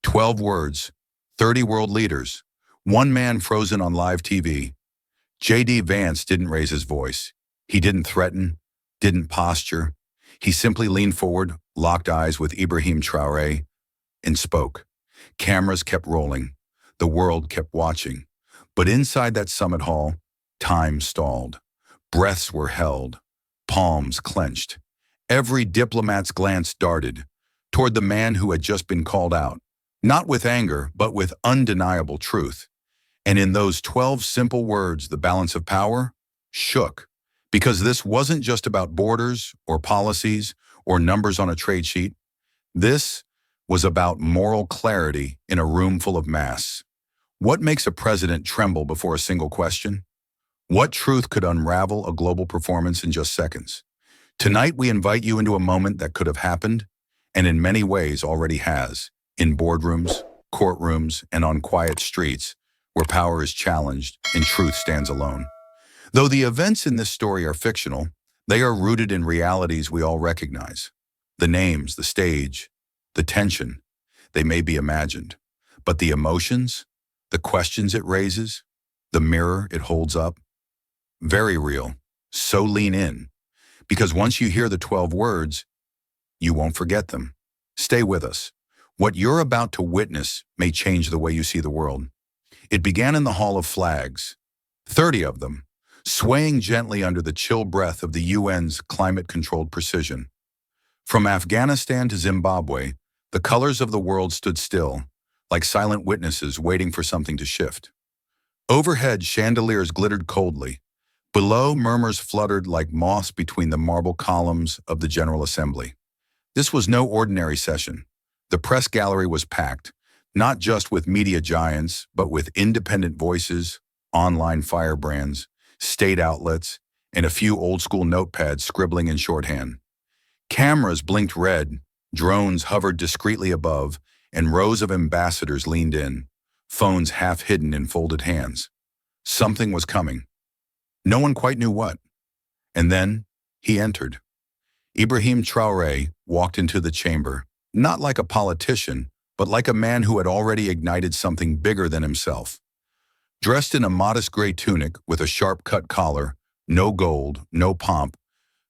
12 words, 30 world leaders, one man frozen on live TV. J.D. Vance didn't raise his voice. He didn't threaten, didn't posture. He simply leaned forward, locked eyes with Ibrahim Traoré, and spoke. Cameras kept rolling. The world kept watching. But inside that summit hall, time stalled. Breaths were held. Palms clenched. Every diplomat's glance darted toward the man who had just been called out, not with anger, but with undeniable truth. And in those 12 simple words, the balance of power shook, because this wasn't just about borders or policies or numbers on a trade sheet. This was about moral clarity in a room full of mass. What makes a president tremble before a single question? What truth could unravel a global performance in just seconds? Tonight, we invite you into a moment that could have happened, and in many ways already has, in boardrooms, courtrooms, and on quiet streets, where power is challenged and truth stands alone. Though the events in this story are fictional, they are rooted in realities we all recognize. The names, the stage, the tension, they may be imagined, but the emotions, the questions it raises, the mirror it holds up, very real. So lean in, because once you hear the 12 words, you won't forget them. Stay with us. What you're about to witness may change the way you see the world. It began in the Hall of Flags, 30 of them, swaying gently under the chill breath of the UN's climate-controlled precision. From Afghanistan to Zimbabwe, the colors of the world stood still, like silent witnesses waiting for something to shift. Overhead, chandeliers glittered coldly. Below, murmurs fluttered like moths between the marble columns of the General Assembly. This was no ordinary session. The press gallery was packed, not just with media giants, but with independent voices, online firebrands, state outlets, and a few old-school notepads scribbling in shorthand. Cameras blinked red, drones hovered discreetly above, and rows of ambassadors leaned in, phones half hidden in folded hands. Something was coming. No one quite knew what. And then he entered. Ibrahim Traoré walked into the chamber, not like a politician, but like a man who had already ignited something bigger than himself. Dressed in a modest gray tunic with a sharp-cut collar, no gold, no pomp,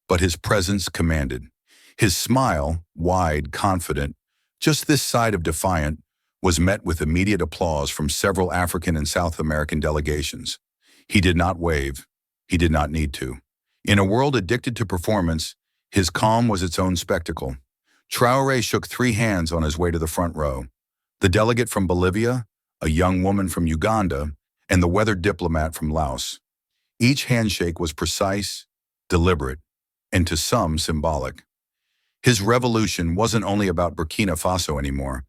but his presence commanded. His smile, wide, confident, just this side of defiant, was met with immediate applause from several African and South American delegations. He did not wave. He did not need to. In a world addicted to performance, his calm was its own spectacle. Traoré shook 3 hands on his way to the front row. The delegate from Bolivia, a young woman from Uganda, and the weathered diplomat from Laos. Each handshake was precise, deliberate, and to some symbolic. His revolution wasn't only about Burkina Faso anymore.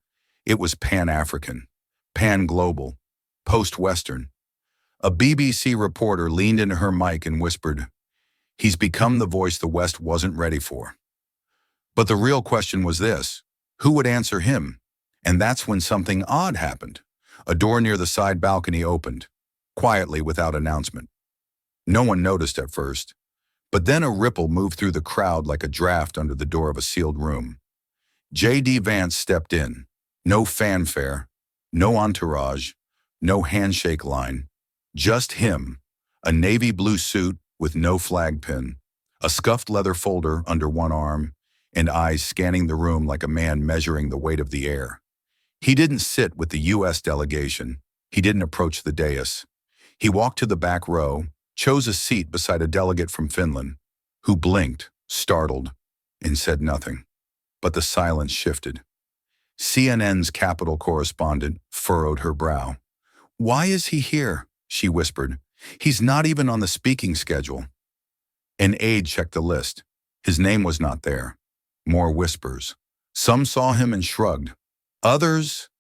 It was pan-African, pan-global, post-Western. A BBC reporter leaned into her mic and whispered, "He's become the voice the West wasn't ready for." But the real question was this: who would answer him? And that's when something odd happened. A door near the side balcony opened, quietly without announcement. No one noticed at first, but then a ripple moved through the crowd like a draft under the door of a sealed room. J.D. Vance stepped in. No fanfare, no entourage, no handshake line. Just him, a navy blue suit with no flag pin, a scuffed leather folder under one arm, and eyes scanning the room like a man measuring the weight of the air. He didn't sit with the U.S. delegation. He didn't approach the dais. He walked to the back row, chose a seat beside a delegate from Finland, who blinked, startled, and said nothing. But the silence shifted. CNN's Capital correspondent furrowed her brow. "Why is he here?" she whispered. "He's not even on the speaking schedule." An aide checked the list. His name was not there. More whispers. Some saw him and shrugged. Others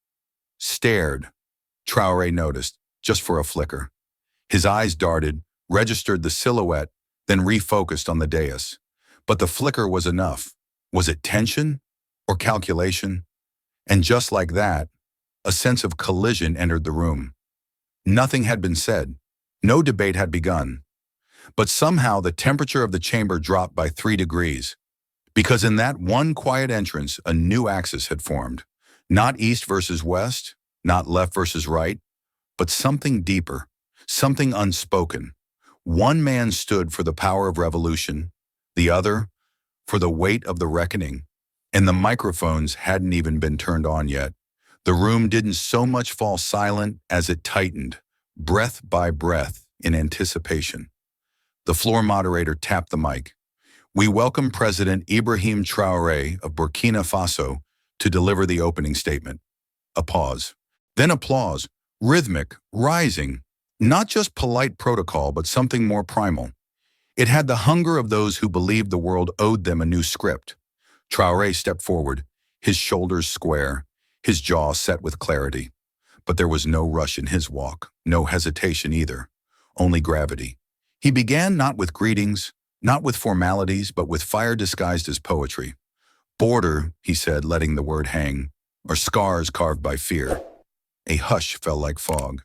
stared. Traoré noticed, just for a flicker. His eyes darted, registered the silhouette, then refocused on the dais. But the flicker was enough. Was it tension or calculation? And just like that, a sense of collision entered the room. Nothing had been said. No debate had begun. But somehow the temperature of the chamber dropped by 3 degrees. Because in that one quiet entrance, a new axis had formed. Not east versus west, not left versus right, but something deeper, something unspoken. One man stood for the power of revolution, the other for the weight of the reckoning, and the microphones hadn't even been turned on yet. The room didn't so much fall silent as it tightened, breath by breath, in anticipation. The floor moderator tapped the mic. We welcome President Ibrahim Traoré of Burkina Faso to deliver the opening statement. A pause. Then applause, rhythmic, rising, not just polite protocol, but something more primal. It had the hunger of those who believed the world owed them a new script. Traoré stepped forward, his shoulders square, his jaw set with clarity. But there was no rush in his walk, no hesitation either, only gravity. He began not with greetings, not with formalities, but with fire disguised as poetry. Border, he said, letting the word hang, or scars carved by fear. A hush fell like fog.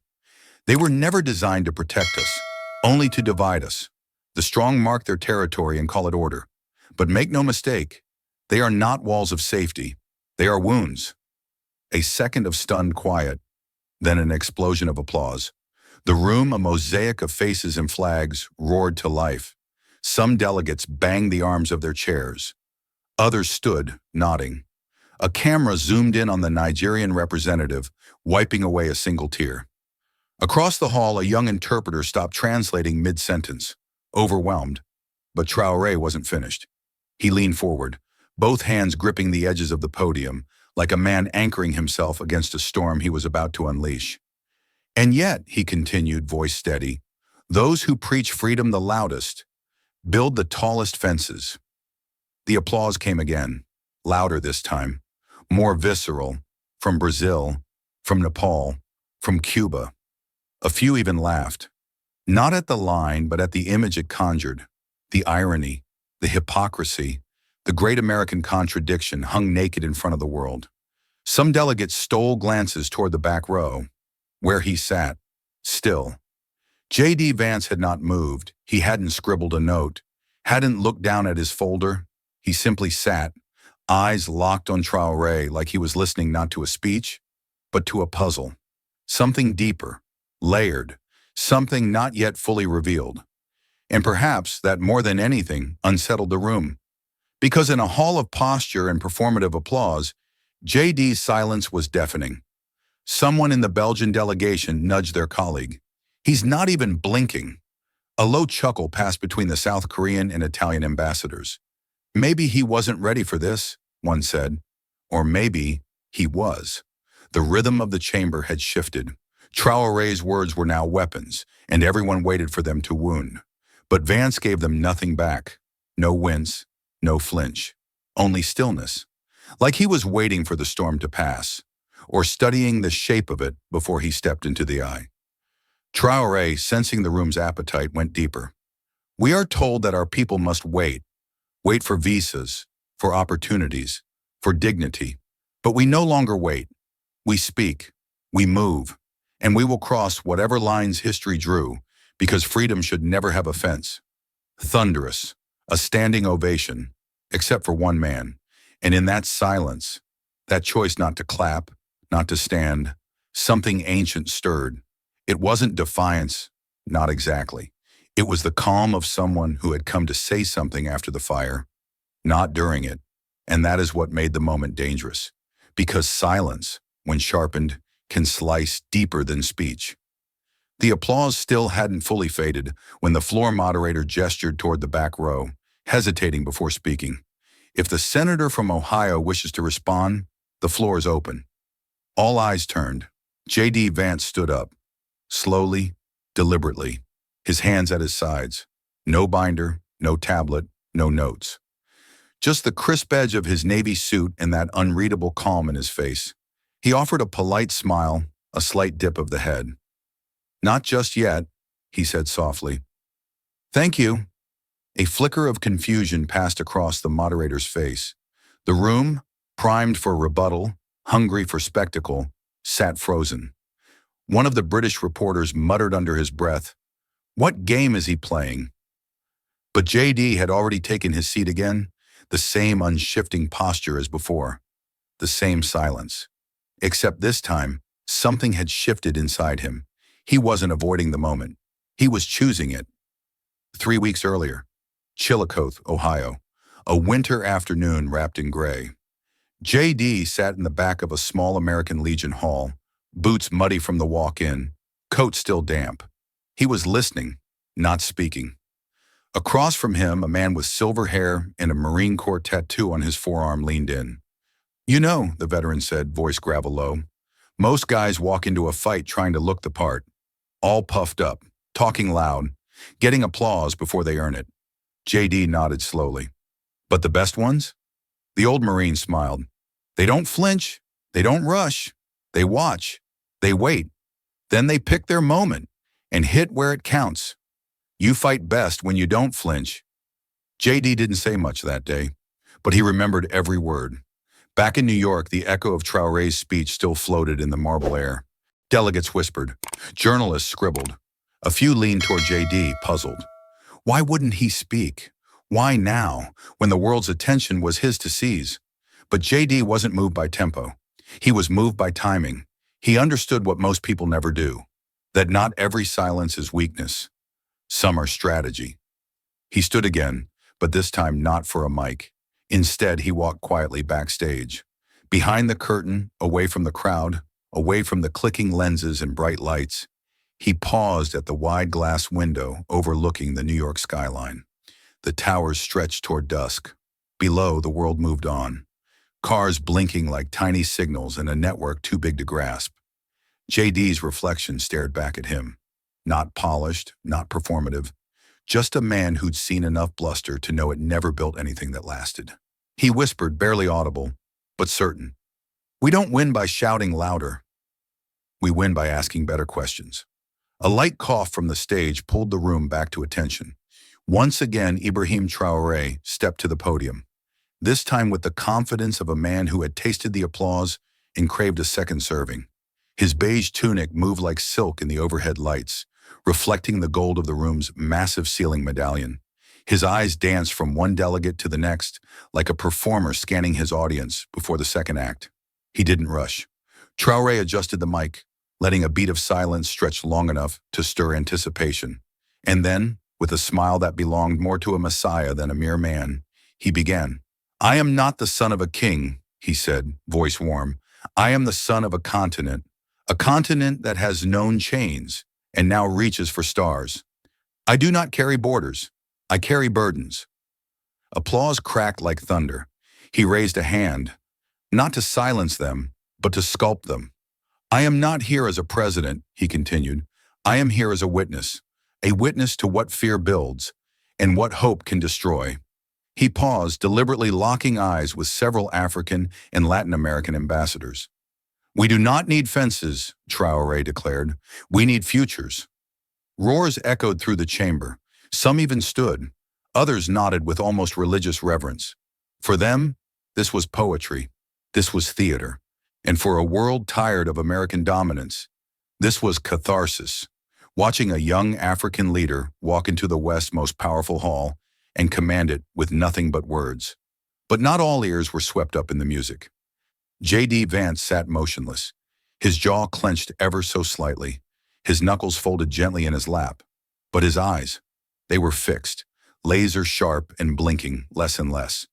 They were never designed to protect us, only to divide us. The strong mark their territory and call it order. But make no mistake, they are not walls of safety. They are wounds. A second of stunned quiet, then an explosion of applause. The room, a mosaic of faces and flags, roared to life. Some delegates banged the arms of their chairs. Others stood, nodding. A camera zoomed in on the Nigerian representative, wiping away a single tear. Across the hall, a young interpreter stopped translating mid-sentence, overwhelmed. But Traoré wasn't finished. He leaned forward, both hands gripping the edges of the podium, like a man anchoring himself against a storm he was about to unleash. And yet, he continued, voice steady, those who preach freedom the loudest build the tallest fences. The applause came again, louder this time, more visceral, from Brazil, from Nepal, from Cuba. A few even laughed, not at the line, but at the image it conjured, the irony, the hypocrisy, the great American contradiction hung naked in front of the world. Some delegates stole glances toward the back row, where he sat, still. J.D. Vance had not moved. He hadn't scribbled a note, hadn't looked down at his folder. He simply sat, eyes locked on Traoré, like he was listening not to a speech, but to a puzzle. Something deeper, layered, something not yet fully revealed. And perhaps that more than anything unsettled the room. Because in a hall of posture and performative applause, J.D.'s silence was deafening. Someone in the Belgian delegation nudged their colleague. He's not even blinking. A low chuckle passed between the South Korean and Italian ambassadors. Maybe he wasn't ready for this, one said. Or maybe he was. The rhythm of the chamber had shifted. Traoré's words were now weapons, and everyone waited for them to wound. But Vance gave them nothing back. No wince, no flinch, only stillness. Like he was waiting for the storm to pass, or studying the shape of it before he stepped into the eye. Traoré, sensing the room's appetite, went deeper. We are told that our people must wait for visas, for opportunities, for dignity. But we no longer wait. We speak, we move, and we will cross whatever lines history drew, because freedom should never have a fence. Thunderous, a standing ovation, except for one man. And in that silence, that choice not to clap, not to stand, something ancient stirred. It wasn't defiance, not exactly. It was the calm of someone who had come to say something after the fire, not during it. And that is what made the moment dangerous. Because silence, when sharpened, can slice deeper than speech. The applause still hadn't fully faded when the floor moderator gestured toward the back row, hesitating before speaking. If the senator from Ohio wishes to respond, the floor is open. All eyes turned. J.D. Vance stood up, slowly, deliberately, his hands at his sides. No binder, no tablet, no notes. Just the crisp edge of his navy suit and that unreadable calm in his face. He offered a polite smile, a slight dip of the head. Not just yet, he said softly. Thank you. A flicker of confusion passed across the moderator's face. The room, primed for rebuttal, hungry for spectacle, sat frozen. One of the British reporters muttered under his breath, "What game is he playing?" But J.D. had already taken his seat again, the same unshifting posture as before, the same silence. Except this time, something had shifted inside him. He wasn't avoiding the moment. He was choosing it. 3 weeks earlier, Chillicothe, Ohio, a winter afternoon wrapped in gray. J.D. sat in the back of a small American Legion hall, boots muddy from the walk-in, coat still damp. He was listening, not speaking. Across from him, a man with silver hair and a Marine Corps tattoo on his forearm leaned in. "You know," the veteran said, voice gravel low, "most guys walk into a fight trying to look the part, all puffed up, talking loud, getting applause before they earn it." J.D. nodded slowly. "But the best ones?" The old Marine smiled. "They don't flinch, they don't rush, they watch, they wait, then they pick their moment and hit where it counts. You fight best when you don't flinch." J.D. didn't say much that day, but he remembered every word. Back in New York, the echo of Traoré's speech still floated in the marble air. Delegates whispered. Journalists scribbled. A few leaned toward J.D., puzzled. Why wouldn't he speak? Why now, when the world's attention was his to seize? But J.D. wasn't moved by tempo. He was moved by timing. He understood what most people never do, that not every silence is weakness. Some are strategy. He stood again, but this time not for a mic. Instead, he walked quietly backstage. Behind the curtain, away from the crowd, away from the clicking lenses and bright lights, he paused at the wide glass window overlooking the New York skyline. The towers stretched toward dusk. Below, the world moved on. Cars blinking like tiny signals in a network too big to grasp. J.D.'s reflection stared back at him. Not polished, not performative. Just a man who'd seen enough bluster to know it never built anything that lasted. He whispered, barely audible, but certain. "We don't win by shouting louder. We win by asking better questions." A light cough from the stage pulled the room back to attention. Once again, Ibrahim Traoré stepped to the podium, this time with the confidence of a man who had tasted the applause and craved a second serving. His beige tunic moved like silk in the overhead lights, reflecting the gold of the room's massive ceiling medallion. His eyes danced from one delegate to the next, like a performer scanning his audience before the second act. He didn't rush. Traoré adjusted the mic, letting a beat of silence stretch long enough to stir anticipation. And then, with a smile that belonged more to a messiah than a mere man, he began. "I am not the son of a king," he said, voice warm. "I am the son of a continent that has known chains and now reaches for stars. I do not carry borders. I carry burdens." Applause cracked like thunder. He raised a hand, not to silence them, but to sculpt them. "I am not here as a president," he continued. "I am here as a witness to what fear builds and what hope can destroy." He paused, deliberately locking eyes with several African and Latin American ambassadors. "We do not need fences," Traoré declared. "We need futures." Roars echoed through the chamber. Some even stood. Others nodded with almost religious reverence. For them, this was poetry. This was theater. And for a world tired of American dominance, this was catharsis. Watching a young African leader walk into the West's most powerful hall and command it with nothing but words. But not all ears were swept up in the music. J.D. Vance sat motionless, his jaw clenched ever so slightly, his knuckles folded gently in his lap. But his eyes, they were fixed, laser sharp and blinking less and less.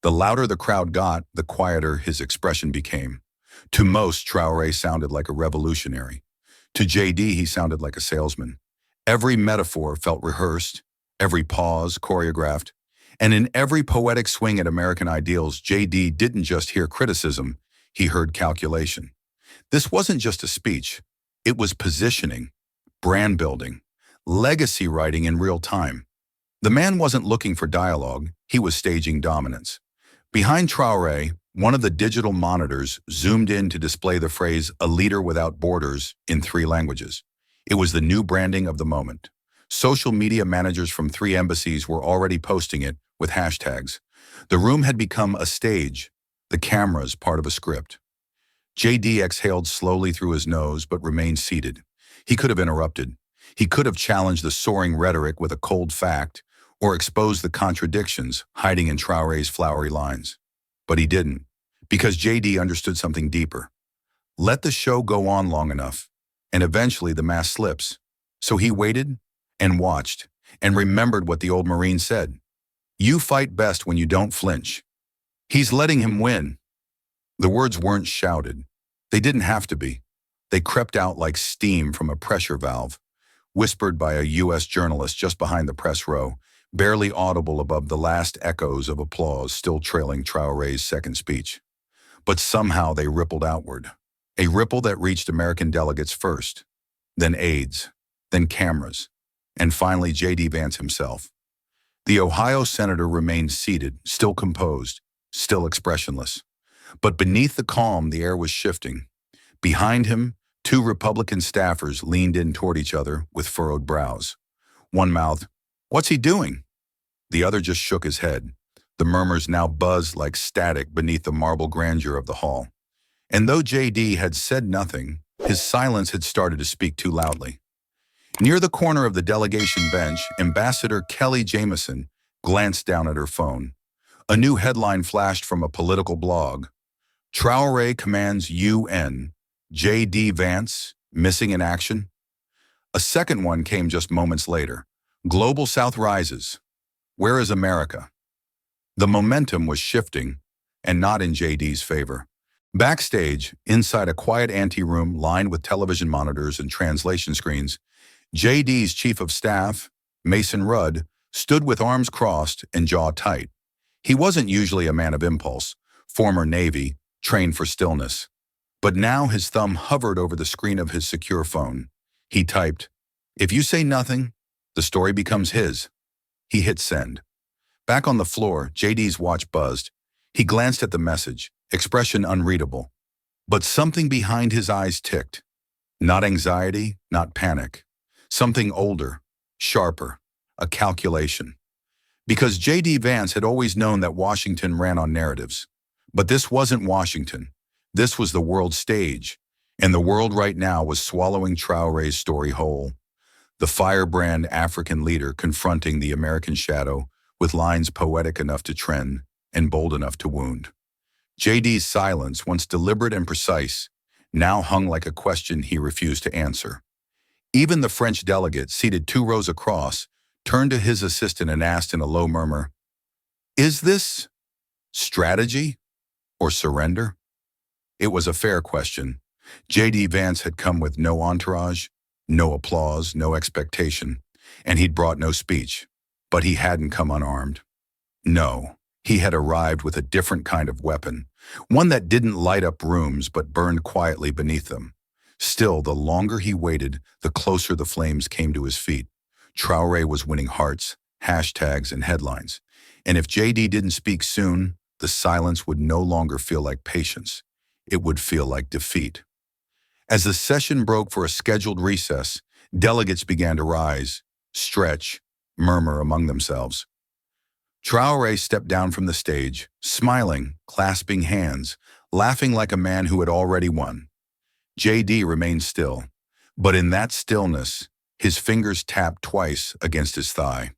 The louder the crowd got, the quieter his expression became. To most, Traoré sounded like a revolutionary. To J.D., he sounded like a salesman. Every metaphor felt rehearsed, every pause choreographed, and in every poetic swing at American ideals, J.D. didn't just hear criticism, he heard calculation. This wasn't just a speech. It was positioning, brand building, legacy writing in real time. The man wasn't looking for dialogue, he was staging dominance. Behind Traoré, one of the digital monitors zoomed in to display the phrase "a leader without borders" in 3 languages. It was the new branding of the moment. Social media managers from 3 embassies were already posting it with hashtags. The room had become a stage, the cameras part of a script. J.D. exhaled slowly through his nose but remained seated. He could have interrupted. He could have challenged the soaring rhetoric with a cold fact or exposed the contradictions hiding in Traoré's flowery lines. But he didn't, because J.D. understood something deeper. Let the show go on long enough, and eventually the mask slips. So he waited and watched and remembered what the old Marine said. You fight best when you don't flinch. He's letting him win. The words weren't shouted. They didn't have to be. They crept out like steam from a pressure valve, whispered by a U.S. journalist just behind the press row, barely audible above the last echoes of applause still trailing Traoré's second speech. But somehow they rippled outward. A ripple that reached American delegates first, then aides, then cameras, and finally J.D. Vance himself. The Ohio senator remained seated, still composed, still expressionless. But beneath the calm, the air was shifting. Behind him, two Republican staffers leaned in toward each other with furrowed brows. One mouthed, "What's he doing?" The other just shook his head. The murmurs now buzzed like static beneath the marble grandeur of the hall. And though J.D. had said nothing, his silence had started to speak too loudly. Near the corner of the delegation bench, Ambassador Kelly Jameson glanced down at her phone. A new headline flashed from a political blog. Traoré commands UN. J.D. Vance, missing in action. A second one came just moments later. Global South rises. Where is America? The momentum was shifting, and not in J.D.'s favor. Backstage, inside a quiet anteroom lined with television monitors and translation screens, J.D.'s chief of staff, Mason Rudd, stood with arms crossed and jaw tight. He wasn't usually a man of impulse, former Navy, trained for stillness. But now his thumb hovered over the screen of his secure phone. He typed, "If you say nothing, the story becomes his." He hit send. Back on the floor, J.D.'s watch buzzed. He glanced at the message, expression unreadable. But something behind his eyes ticked. Not anxiety, not panic. Something older, sharper, a calculation. Because J.D. Vance had always known that Washington ran on narratives. But this wasn't Washington. This was the world stage, and the world right now was swallowing Traoré's story whole. The firebrand African leader confronting the American shadow with lines poetic enough to trend and bold enough to wound. J.D.'s silence, once deliberate and precise, now hung like a question he refused to answer. Even the French delegate, seated 2 rows across, turned to his assistant and asked in a low murmur, "Is this strategy or surrender?" It was a fair question. J.D. Vance had come with no entourage, no applause, no expectation, and he'd brought no speech. But he hadn't come unarmed. No, he had arrived with a different kind of weapon, one that didn't light up rooms but burned quietly beneath them. Still, the longer he waited, the closer the flames came to his feet. Traoré was winning hearts, hashtags, and headlines. And if J.D. didn't speak soon, the silence would no longer feel like patience. It would feel like defeat. As the session broke for a scheduled recess, delegates began to rise, stretch, murmur among themselves. Traoré stepped down from the stage, smiling, clasping hands, laughing like a man who had already won. J.D. remained still, but in that stillness, his fingers tapped twice against his thigh.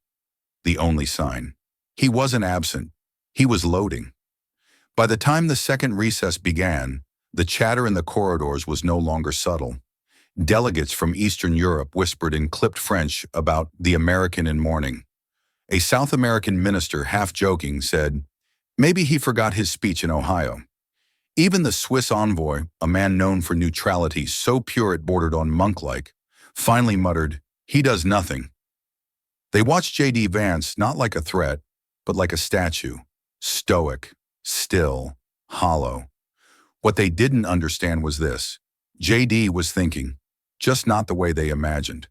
The only sign. He wasn't absent. He was loading. By the time the second recess began, the chatter in the corridors was no longer subtle. Delegates from Eastern Europe whispered in clipped French about the American in mourning. A South American minister, half joking, said, maybe he forgot his speech in Ohio. Even the Swiss envoy, a man known for neutrality so pure it bordered on monk-like, finally muttered, he does nothing. They watched J.D. Vance not like a threat, but like a statue, stoic, still, hollow. What they didn't understand was this. J.D. was thinking, just not the way they imagined.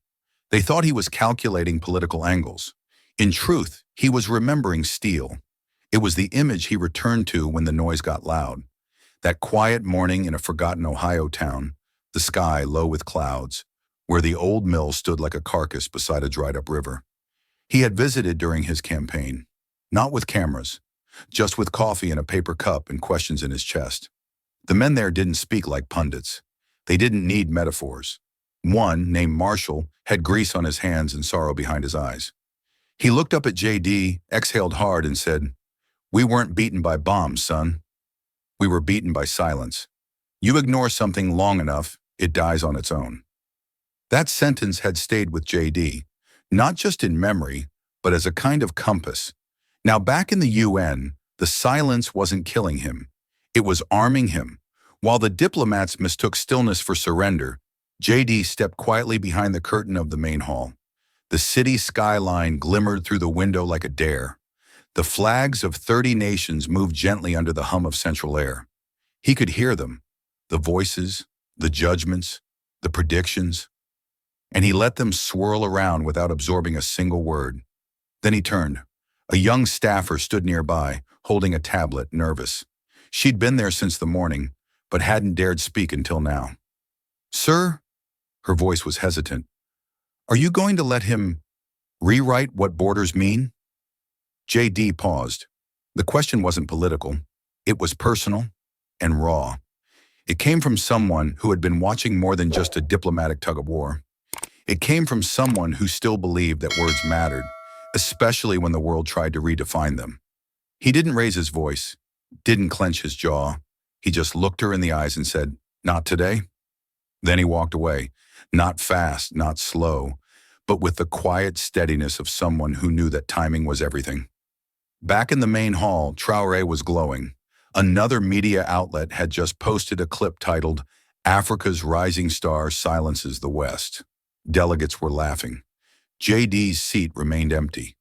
They thought he was calculating political angles. In truth, he was remembering steel. It was the image he returned to when the noise got loud. That quiet morning in a forgotten Ohio town, the sky low with clouds, where the old mill stood like a carcass beside a dried-up river. He had visited during his campaign, not with cameras, just with coffee in a paper cup and questions in his chest. The men there didn't speak like pundits. They didn't need metaphors. One, named Marshall, had grease on his hands and sorrow behind his eyes. He looked up at J.D., exhaled hard, and said, we weren't beaten by bombs, son. We were beaten by silence. You ignore something long enough, it dies on its own. That sentence had stayed with JD, not just in memory, but as a kind of compass. Now back in the UN, the silence wasn't killing him. It was arming him. While the diplomats mistook stillness for surrender, JD stepped quietly behind the curtain of the main hall. The city skyline glimmered through the window like a dare. The flags of 30 nations moved gently under the hum of central air. He could hear them, the voices, the judgments, the predictions, and he let them swirl around without absorbing a single word. Then he turned. A young staffer stood nearby, holding a tablet, nervous. She'd been there since the morning, but hadn't dared speak until now. "Sir," her voice was hesitant, "are you going to let him rewrite what borders mean?" JD paused. The question wasn't political. It was personal and raw. It came from someone who had been watching more than just a diplomatic tug-of-war. It came from someone who still believed that words mattered, especially when the world tried to redefine them. He didn't raise his voice, didn't clench his jaw. He just looked her in the eyes and said, "Not today." Then he walked away, not fast, not slow, but with the quiet steadiness of someone who knew that timing was everything. Back in the main hall, Traoré was glowing. Another media outlet had just posted a clip titled, "Africa's Rising Star Silences the West." Delegates were laughing. JD's seat remained empty.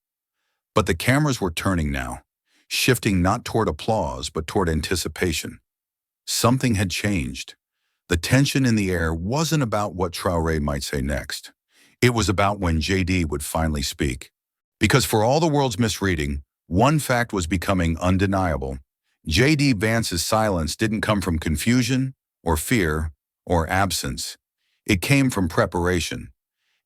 But the cameras were turning now, shifting not toward applause, but toward anticipation. Something had changed. The tension in the air wasn't about what Traoré might say next. It was about when JD would finally speak. Because for all the world's misreading, one fact was becoming undeniable. JD Vance's silence didn't come from confusion or fear or absence. It came from preparation.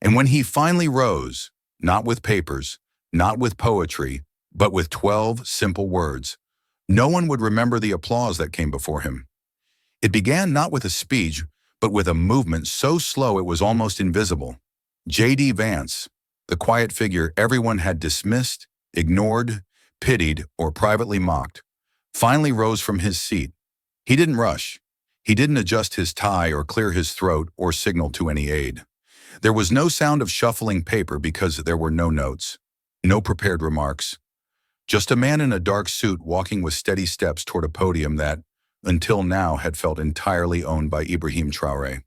And when he finally rose, not with papers, not with poetry, but with 12 simple words, no one would remember the applause that came before him. It began not with a speech, but with a movement so slow it was almost invisible. JD Vance, the quiet figure everyone had dismissed, ignored, pitied, or privately mocked, finally rose from his seat. He didn't rush. He didn't adjust his tie or clear his throat or signal to any aid. There was no sound of shuffling paper because there were no notes, no prepared remarks. Just a man in a dark suit walking with steady steps toward a podium that, until now, had felt entirely owned by Ibrahim Traoré.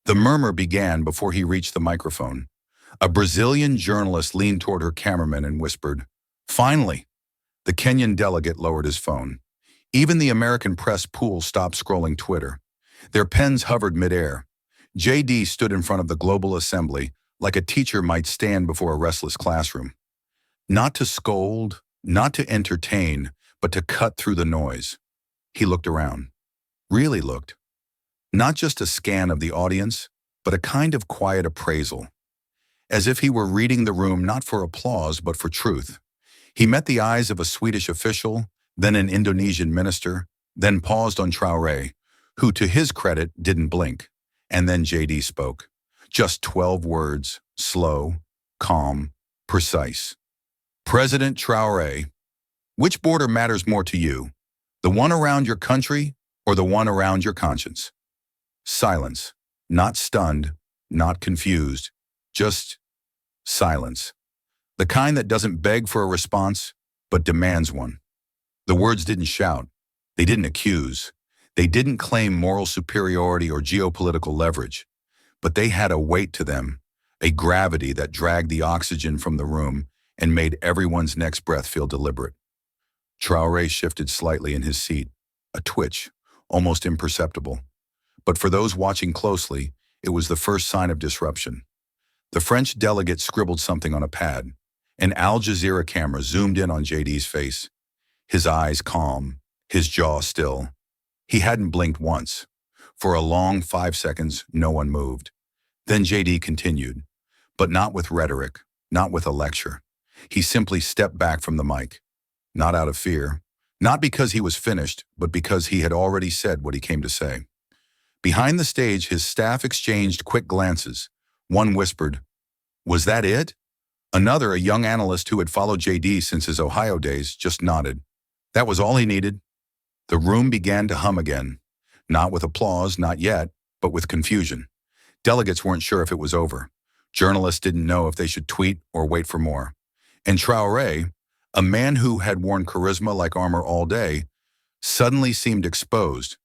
The murmur began before he reached the microphone. A Brazilian journalist leaned toward her cameraman and whispered, "Finally!" The Kenyan delegate lowered his phone. Even the American press pool stopped scrolling Twitter. Their pens hovered midair. JD stood in front of the global assembly like a teacher might stand before a restless classroom. Not to scold, not to entertain, but to cut through the noise. He looked around. Really looked. Not just a scan of the audience, but a kind of quiet appraisal. As if he were reading the room not for applause, but for truth. He met the eyes of a Swedish official, then an Indonesian minister, then paused on Traoré, who to his credit didn't blink. And then JD spoke. Just 12 words, slow, calm, precise. "President Traoré, which border matters more to you? The one around your country or the one around your conscience?" Silence. Not stunned, not confused, just silence. The kind that doesn't beg for a response, but demands one. The words didn't shout. They didn't accuse. They didn't claim moral superiority or geopolitical leverage. But they had a weight to them, a gravity that dragged the oxygen from the room and made everyone's next breath feel deliberate. Traoré shifted slightly in his seat, a twitch, almost imperceptible. But for those watching closely, it was the first sign of disruption. The French delegate scribbled something on a pad. An Al Jazeera camera zoomed in on JD's face. His eyes calm, his jaw still. He hadn't blinked once. For a long 5 seconds, no one moved. Then JD continued, but not with rhetoric, not with a lecture. He simply stepped back from the mic, not out of fear, not because he was finished, but because he had already said what he came to say. Behind the stage, his staff exchanged quick glances. One whispered, "Was that it?" Another, a young analyst who had followed JD since his Ohio days, just nodded. That was all he needed. The room began to hum again. Not with applause, not yet, but with confusion. Delegates weren't sure if it was over. Journalists didn't know if they should tweet or wait for more. And Traoré, a man who had worn charisma like armor all day, suddenly seemed exposed.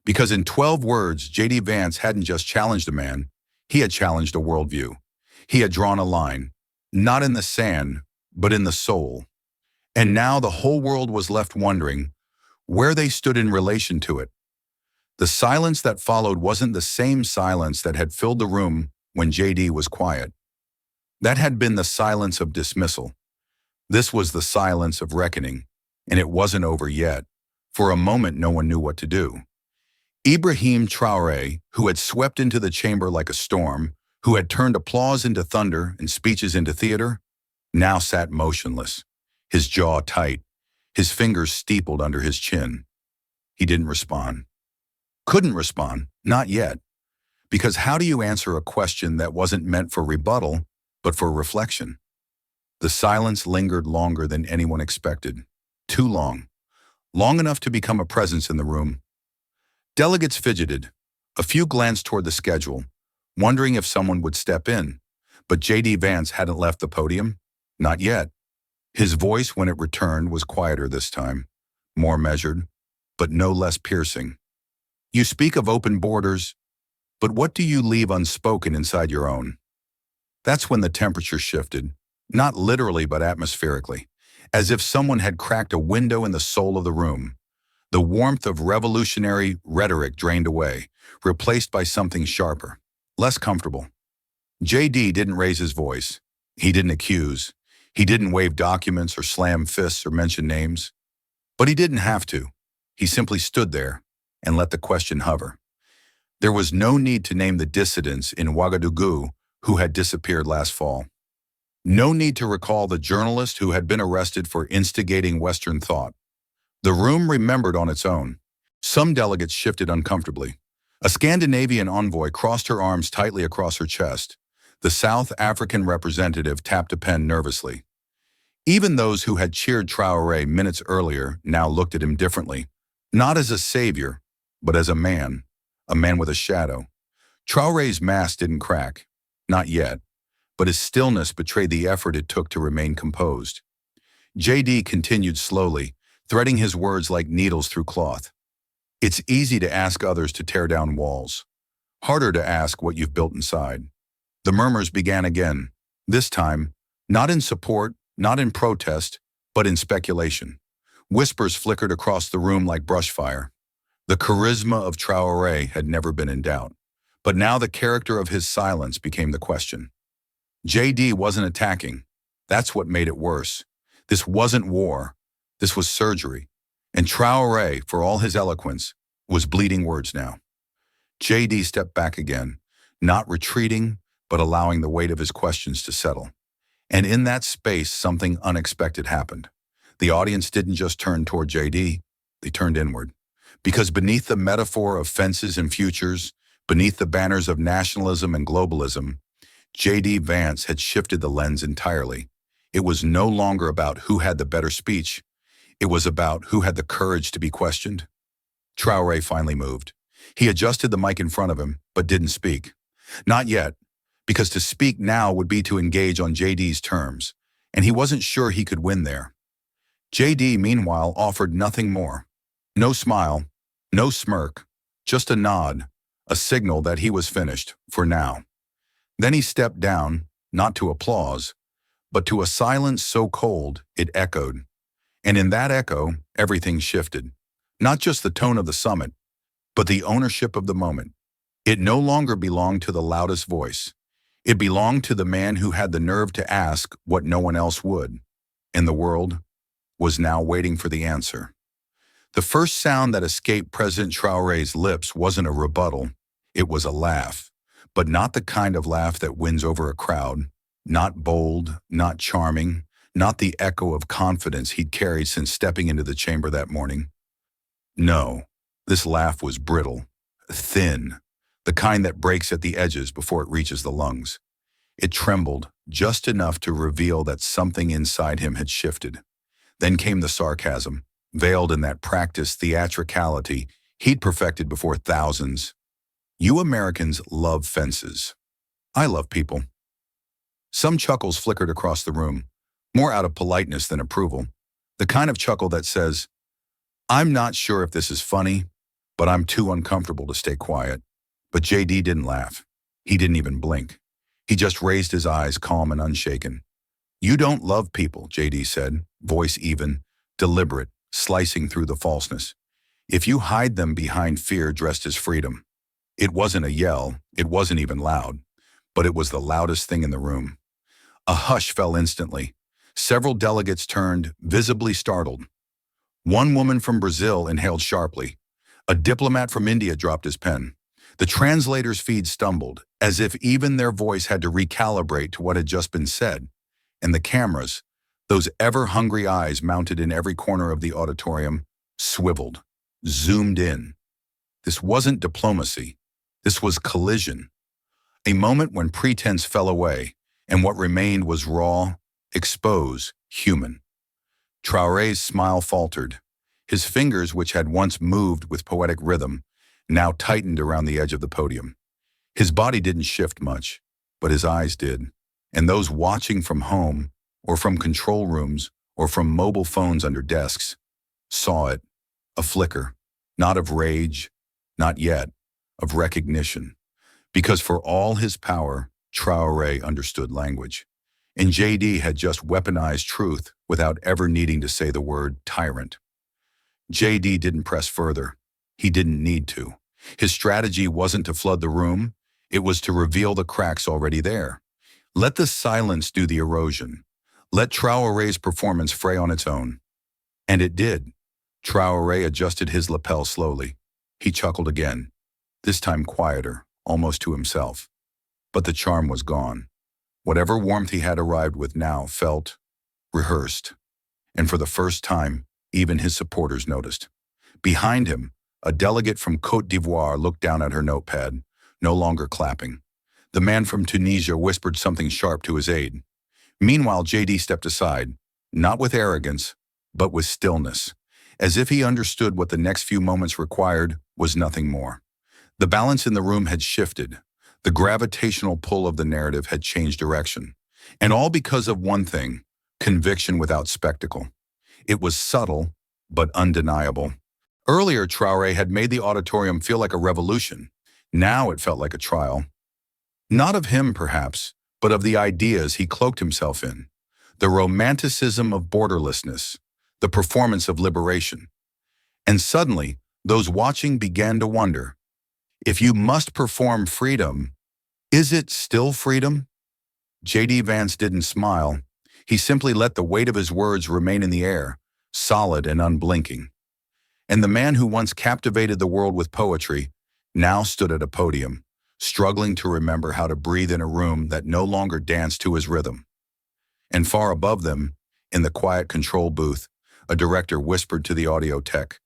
Because in 12 words, J.D. Vance hadn't just challenged a man, he had challenged a worldview. He had drawn a line, not in the sand, but in the soul. And now the whole world was left wondering where they stood in relation to it. The silence that followed wasn't the same silence that had filled the room when J.D. was quiet. That had been the silence of dismissal. This was the silence of reckoning, and it wasn't over yet. For a moment, no one knew what to do. Ibrahim Traoré, who had swept into the chamber like a storm, who had turned applause into thunder and speeches into theater, now sat motionless, his jaw tight, his fingers steepled under his chin. He didn't respond. Couldn't respond, not yet. Because how do you answer a question that wasn't meant for rebuttal, but for reflection? The silence lingered longer than anyone expected. Too long. Long enough to become a presence in the room. Delegates fidgeted. A few glanced toward the schedule, wondering if someone would step in. But J.D. Vance hadn't left the podium. Not yet. His voice, when it returned, was quieter this time. More measured, but no less piercing. You speak of open borders, but what do you leave unspoken inside your own? That's when the temperature shifted. Not literally, but atmospherically, as if someone had cracked a window in the soul of the room. The warmth of revolutionary rhetoric drained away, replaced by something sharper, less comfortable. J.D. didn't raise his voice. He didn't accuse. He didn't wave documents or slam fists or mention names. But he didn't have to. He simply stood there and let the question hover. There was no need to name the dissidents in Ouagadougou who had disappeared last fall. No need to recall the journalist who had been arrested for instigating Western thought. The room remembered on its own. Some delegates shifted uncomfortably. A Scandinavian envoy crossed her arms tightly across her chest. The South African representative tapped a pen nervously. Even those who had cheered Traoré minutes earlier now looked at him differently, not as a savior, but as a man with a shadow. Traoré's mask didn't crack, not yet, but his stillness betrayed the effort it took to remain composed. J.D. continued slowly, threading his words like needles through cloth. It's easy to ask others to tear down walls. Harder to ask what you've built inside. The murmurs began again, this time, not in support, not in protest, but in speculation. Whispers flickered across the room like brushfire. The charisma of Traoré had never been in doubt, but now the character of his silence became the question. J.D. wasn't attacking. That's what made it worse. This wasn't war. This was surgery. And Traoré, for all his eloquence, was bleeding words now. J.D. stepped back again, not retreating, but allowing the weight of his questions to settle. And in that space, something unexpected happened. The audience didn't just turn toward J.D., they turned inward. Because beneath the metaphor of fences and futures, beneath the banners of nationalism and globalism, J.D. Vance had shifted the lens entirely. It was no longer about who had the better speech. It was about who had the courage to be questioned. Traoré finally moved. He adjusted the mic in front of him, but didn't speak. Not yet, because to speak now would be to engage on J.D.'s terms, and he wasn't sure he could win there. J.D., meanwhile, offered nothing more. No smile, no smirk, just a nod, a signal that he was finished, for now. Then he stepped down, not to applause, but to a silence so cold it echoed. And in that echo, everything shifted. Not just the tone of the summit, but the ownership of the moment. It no longer belonged to the loudest voice. It belonged to the man who had the nerve to ask what no one else would. And the world was now waiting for the answer. The first sound that escaped President Traoré's lips wasn't a rebuttal. It was a laugh, but not the kind of laugh that wins over a crowd. Not bold, not charming, not the echo of confidence he'd carried since stepping into the chamber that morning. No, this laugh was brittle, thin, the kind that breaks at the edges before it reaches the lungs. It trembled just enough to reveal that something inside him had shifted. Then came the sarcasm, veiled in that practiced theatricality he'd perfected before thousands. You Americans love fences. I love people. Some chuckles flickered across the room, more out of politeness than approval. The kind of chuckle that says, I'm not sure if this is funny, but I'm too uncomfortable to stay quiet. But JD didn't laugh. He didn't even blink. He just raised his eyes, calm and unshaken. You don't love people, JD said, voice even, deliberate, slicing through the falseness. If you hide them behind fear dressed as freedom. It wasn't a yell, it wasn't even loud, but it was the loudest thing in the room. A hush fell instantly. Several delegates turned, visibly startled. One woman from Brazil inhaled sharply. A diplomat from India dropped his pen. The translator's feed stumbled, as if even their voice had to recalibrate to what had just been said. And the cameras, those ever-hungry eyes mounted in every corner of the auditorium, swiveled, zoomed in. This wasn't diplomacy. This was collision. A moment when pretense fell away, and what remained was raw, exposed, human. Traoré's smile faltered. His fingers, which had once moved with poetic rhythm, now tightened around the edge of the podium. His body didn't shift much, but his eyes did. And those watching from home, or from control rooms, or from mobile phones under desks, saw it. A flicker, not of rage, not yet, of recognition. Because for all his power, Traoré understood language. And JD had just weaponized truth without ever needing to say the word tyrant. JD didn't press further. He didn't need to. His strategy wasn't to flood the room. It was to reveal the cracks already there. Let the silence do the erosion. Let Traoré's performance fray on its own. And it did. Traoré adjusted his lapel slowly. He chuckled again, this time quieter, almost to himself. But the charm was gone. Whatever warmth he had arrived with now felt rehearsed. And for the first time, even his supporters noticed. Behind him, a delegate from Côte d'Ivoire looked down at her notepad, no longer clapping. The man from Tunisia whispered something sharp to his aide. Meanwhile, JD stepped aside, not with arrogance, but with stillness, as if he understood what the next few moments required was nothing more. The balance in the room had shifted. The gravitational pull of the narrative had changed direction. And all because of one thing, conviction without spectacle. It was subtle, but undeniable. Earlier, Traoré had made the auditorium feel like a revolution. Now it felt like a trial. Not of him, perhaps, but of the ideas he cloaked himself in. The romanticism of borderlessness, the performance of liberation. And suddenly, those watching began to wonder, if you must perform freedom, is it still freedom? JD Vance didn't smile. He simply let the weight of his words remain in the air, solid and unblinking. And the man who once captivated the world with poetry now stood at a podium, struggling to remember how to breathe in a room that no longer danced to his rhythm. And far above them, in the quiet control booth, a director whispered to the audio tech,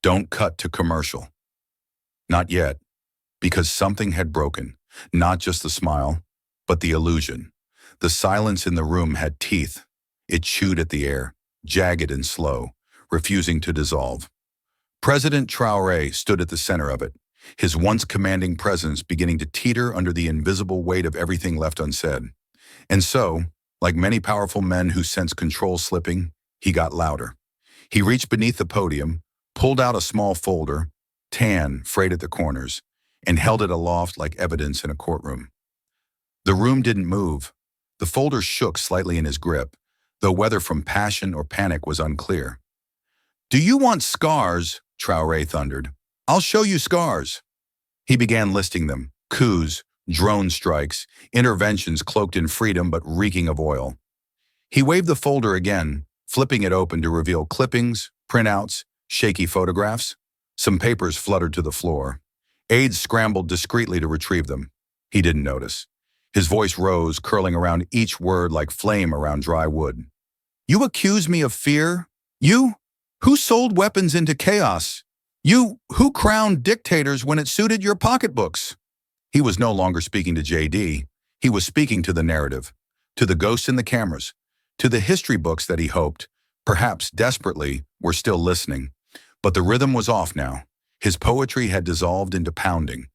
"Don't cut to commercial." Not yet, because something had broken, not just the smile, but the illusion. The silence in the room had teeth. It chewed at the air, jagged and slow, refusing to dissolve. President Traoré stood at the center of it, his once commanding presence beginning to teeter under the invisible weight of everything left unsaid. And so, like many powerful men who sense control slipping, he got louder. He reached beneath the podium, pulled out a small folder, tan, frayed at the corners, and held it aloft like evidence in a courtroom. The room didn't move. The folder shook slightly in his grip, though whether from passion or panic was unclear. "Do you want scars?" Traoré thundered. "I'll show you scars." He began listing them: coups, drone strikes, interventions cloaked in freedom but reeking of oil. He waved the folder again, flipping it open to reveal clippings, printouts, shaky photographs. Some papers fluttered to the floor. Aides scrambled discreetly to retrieve them. He didn't notice. His voice rose, curling around each word like flame around dry wood. "You accuse me of fear? You? Who sold weapons into chaos? You, who crowned dictators when it suited your pocketbooks?" He was no longer speaking to JD. He was speaking to the narrative, to the ghosts in the cameras, to the history books that he hoped, perhaps desperately, were still listening. But the rhythm was off now. His poetry had dissolved into pounding.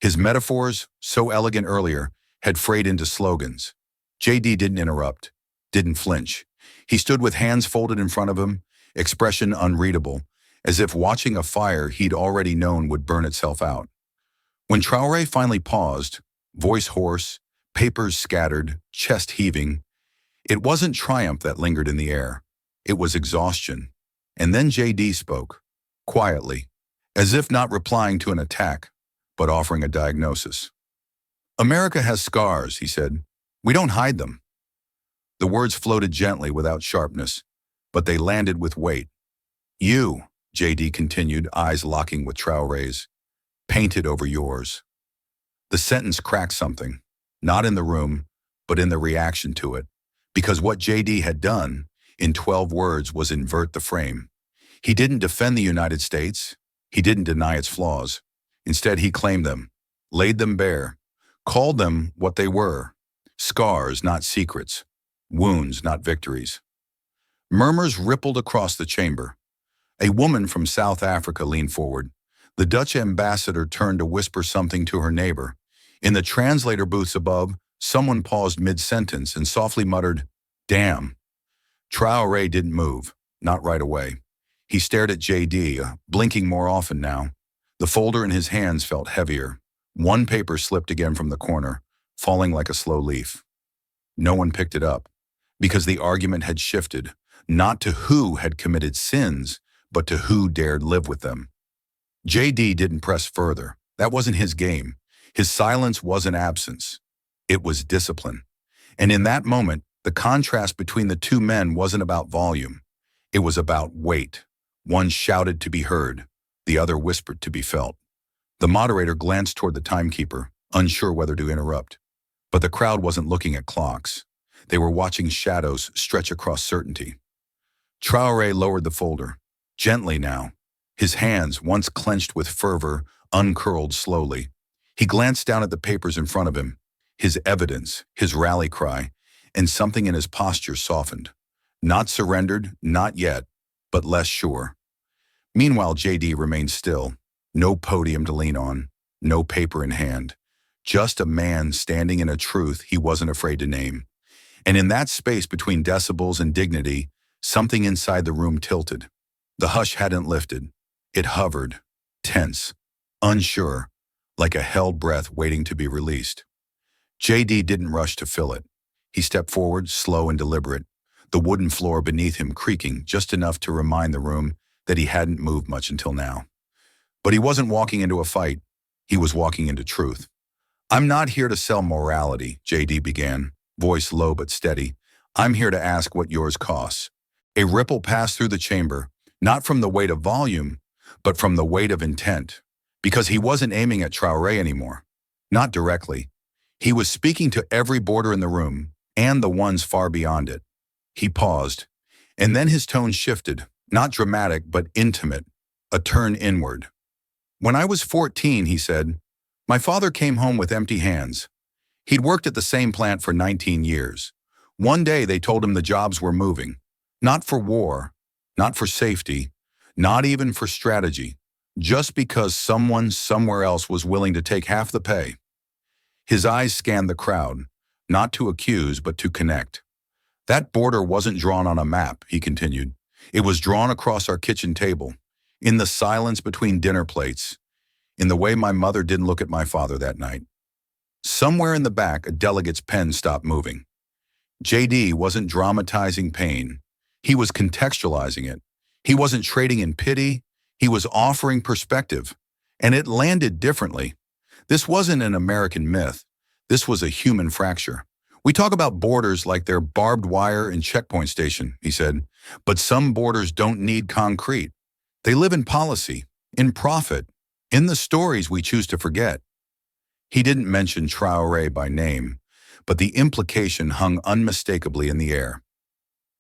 His metaphors, so elegant earlier, had frayed into slogans. JD didn't interrupt, didn't flinch. He stood with hands folded in front of him, expression unreadable, as if watching a fire he'd already known would burn itself out. When Traoré finally paused, voice hoarse, papers scattered, chest heaving, it wasn't triumph that lingered in the air. It was exhaustion. And then JD spoke, quietly, as if not replying to an attack, but offering a diagnosis. America has scars, he said. We don't hide them. The words floated gently without sharpness, but they landed with weight. You, JD continued, eyes locking with Traoré's, painted over yours. The sentence cracked something, not in the room, but in the reaction to it, because what JD had done, in 12 words, was invert the frame. He didn't defend the United States. He didn't deny its flaws. Instead, he claimed them, laid them bare, called them what they were, scars, not secrets, wounds, not victories. Murmurs rippled across the chamber. A woman from South Africa leaned forward. The Dutch ambassador turned to whisper something to her neighbor. In the translator booths above, someone paused mid-sentence and softly muttered, "Damn." Traoré didn't move, not right away. He stared at JD, blinking more often now. The folder in his hands felt heavier. One paper slipped again from the corner, falling like a slow leaf. No one picked it up, because the argument had shifted, not to who had committed sins, but to who dared live with them. JD didn't press further. That wasn't his game. His silence wasn't absence. It was discipline. And in that moment, the contrast between the two men wasn't about volume. It was about weight. One shouted to be heard. The other whispered to be felt. The moderator glanced toward the timekeeper, unsure whether to interrupt. But the crowd wasn't looking at clocks. They were watching shadows stretch across certainty. Traoré lowered the folder, gently now. His hands, once clenched with fervor, uncurled slowly. He glanced down at the papers in front of him, his evidence, his rally cry, and something in his posture softened. Not surrendered, not yet, but less sure. Meanwhile, JD remained still, no podium to lean on, no paper in hand, just a man standing in a truth he wasn't afraid to name. And in that space between decibels and dignity, something inside the room tilted. The hush hadn't lifted. It hovered, tense, unsure, like a held breath waiting to be released. JD didn't rush to fill it. He stepped forward, slow and deliberate, the wooden floor beneath him creaking just enough to remind the room that he hadn't moved much until now. But he wasn't walking into a fight. He was walking into truth. "I'm not here to sell morality," JD began, voice low but steady. "I'm here to ask what yours costs." A ripple passed through the chamber, not from the weight of volume, but from the weight of intent, because he wasn't aiming at Traoré anymore. Not directly. He was speaking to every border in the room, and the ones far beyond it. He paused, and then his tone shifted, not dramatic, but intimate, a turn inward. "When I was 14, he said, my father came home with empty hands. He'd worked at the same plant for 19 years. One day they told him the jobs were moving. Not for war, not for safety, not even for strategy, just because someone somewhere else was willing to take half the pay." His eyes scanned the crowd, not to accuse, but to connect. "That border wasn't drawn on a map," he continued. "It was drawn across our kitchen table, in the silence between dinner plates, in the way my mother didn't look at my father that night." Somewhere in the back, a delegate's pen stopped moving. JD wasn't dramatizing pain. He was contextualizing it. He wasn't trading in pity. He was offering perspective. And it landed differently. This wasn't an American myth. This was a human fracture. "We talk about borders like they're barbed wire and checkpoint station," he said. "But some borders don't need concrete. They live in policy, in profit, in the stories we choose to forget." He didn't mention Traoré by name, but the implication hung unmistakably in the air.